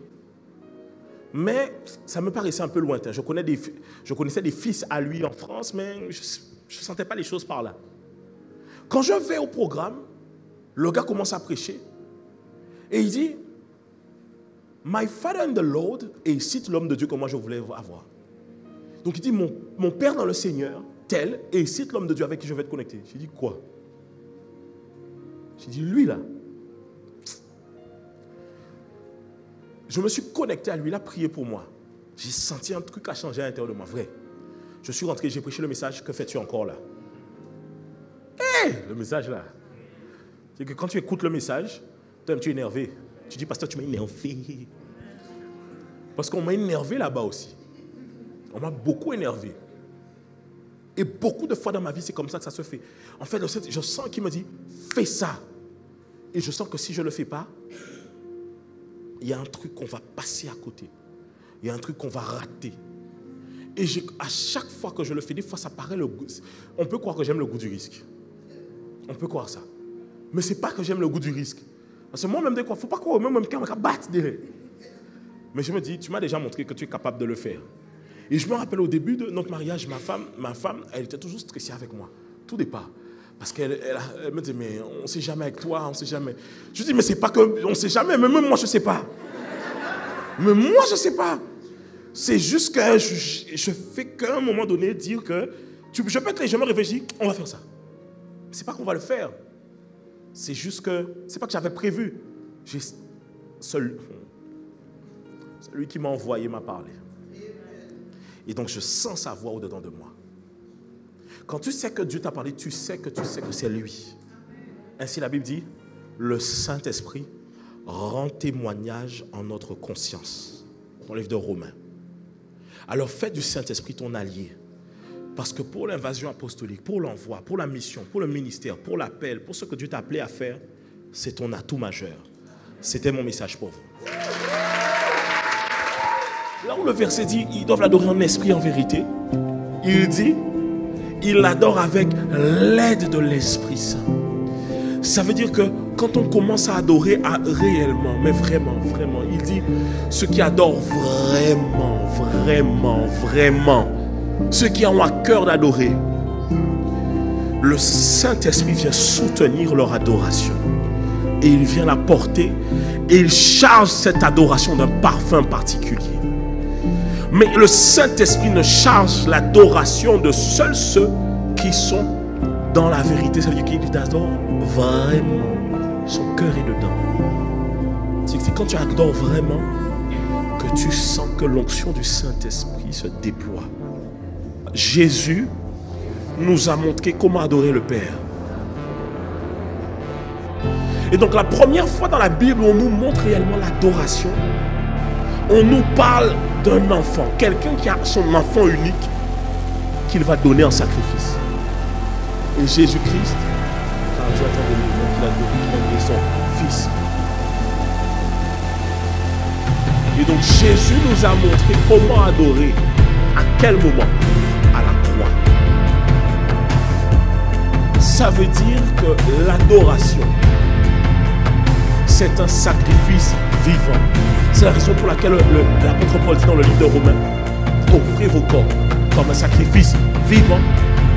Mais ça me paraissait un peu lointain. Je connaissais des fils à lui en France, mais je ne sentais pas les choses par là. Quand je vais au programme, le gars commence à prêcher et il dit, My Father in the Lord, et il cite l'homme de Dieu que moi je voulais avoir. Donc il dit, mon Père dans le Seigneur, tel, et il cite l'homme de Dieu avec qui je vais être connecté. J'ai dit, quoi? J'ai dit, lui là. Je me suis connecté à lui, il a prié pour moi. J'ai senti un truc a changé à l'intérieur de moi, vrai. Je suis rentré, j'ai prêché le message, que fais-tu encore là? Le message là. C'est que quand tu écoutes le message, toi tu es énervé. Tu dis, pasteur, tu m'as énervé. Parce qu'on m'a énervé là-bas aussi. On m'a beaucoup énervé. Et beaucoup de fois dans ma vie, c'est comme ça que ça se fait. En fait, je sens qu'il me dit, fais ça. Et je sens que si je ne le fais pas, il y a un truc qu'on va passer à côté. Il y a un truc qu'on va rater. Et à chaque fois que je le fais, des fois ça paraît le goût. On peut croire que j'aime le goût du risque. On peut croire ça. Mais ce n'est pas que j'aime le goût du risque. Parce que moi-même, il ne faut pas croire même quand on va battre derrière. Mais je me dis, tu m'as déjà montré que tu es capable de le faire. Et je me rappelle au début de notre mariage, ma femme, elle était toujours stressée avec moi. Tout départ. Parce qu'elle me dit, mais on ne sait jamais avec toi, on ne sait jamais. Je dis, mais c'est pas qu'on ne sait jamais, mais même moi, je ne sais pas. Mais moi, je ne sais pas. C'est juste que je fais qu'à un moment donné dire que je peux être légèrement réfléchi, on va faire ça. Ce n'est pas qu'on va le faire. C'est juste que, ce n'est pas que j'avais prévu. Celui qui m'a envoyé m'a parlé. Et donc je sens sa voix au-dedans de moi. Quand tu sais que Dieu t'a parlé, tu sais que c'est lui. Ainsi la Bible dit, le Saint-Esprit rend témoignage en notre conscience. Dans le livre de Romains. Alors fais du Saint-Esprit ton allié. Parce que pour l'invasion apostolique, pour l'envoi, pour la mission, pour le ministère, pour l'appel, pour ce que Dieu t'a appelé à faire, c'est ton atout majeur. C'était mon message pour vous. Là où le verset dit, ils doivent l'adorer en esprit, en vérité, il dit, ils l'adorent avec l'aide de l'Esprit Saint. Ça veut dire que quand on commence à adorer réellement, mais vraiment, il dit, ceux qui adorent vraiment, ceux qui ont à cœur d'adorer, le Saint-Esprit vient soutenir leur adoration. Et il vient la porter et il charge cette adoration d'un parfum particulier. Mais le Saint-Esprit ne charge l'adoration de seuls ceux qui sont dans la vérité. Ça veut dire qu'il adore vraiment. Son cœur est dedans. C'est quand tu adores vraiment que tu sens que l'onction du Saint-Esprit se déploie. Jésus nous a montré comment adorer le Père. Et donc la première fois dans la Bible où on nous montre réellement l'adoration, on nous parle d'un enfant, quelqu'un qui a son enfant unique qu'il va donner en sacrifice. Et Jésus-Christ, car Dieu a tant aimé le monde qu'il a donné son Fils. Et donc Jésus nous a montré comment adorer, à quel moment? À la croix. Ça veut dire que l'adoration, c'est un sacrifice vivant. C'est la raison pour laquelle l'apôtre Paul dit dans le livre de Romains, offrez vos corps comme un sacrifice vivant,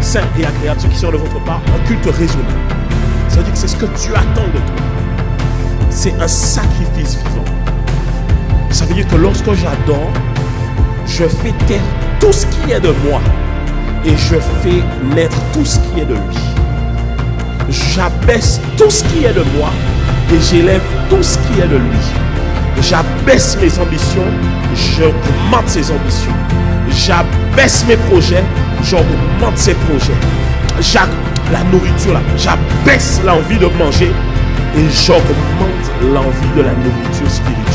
saint et agréable, ce qui sort de votre part, un culte raisonnable. Ça veut dire que c'est ce que Dieu attend de toi. C'est un sacrifice vivant. Ça veut dire que lorsque j'adore, je fais taire tout ce qui est de moi et je fais naître tout ce qui est de lui. J'abaisse tout ce qui est de moi et j'élève tout ce qui est de lui. J'abaisse mes ambitions, j'augmente ses ambitions. J'abaisse mes projets, j'augmente ses projets. La nourriture là, j'abaisse l'envie de manger et j'augmente l'envie de la nourriture spirituelle.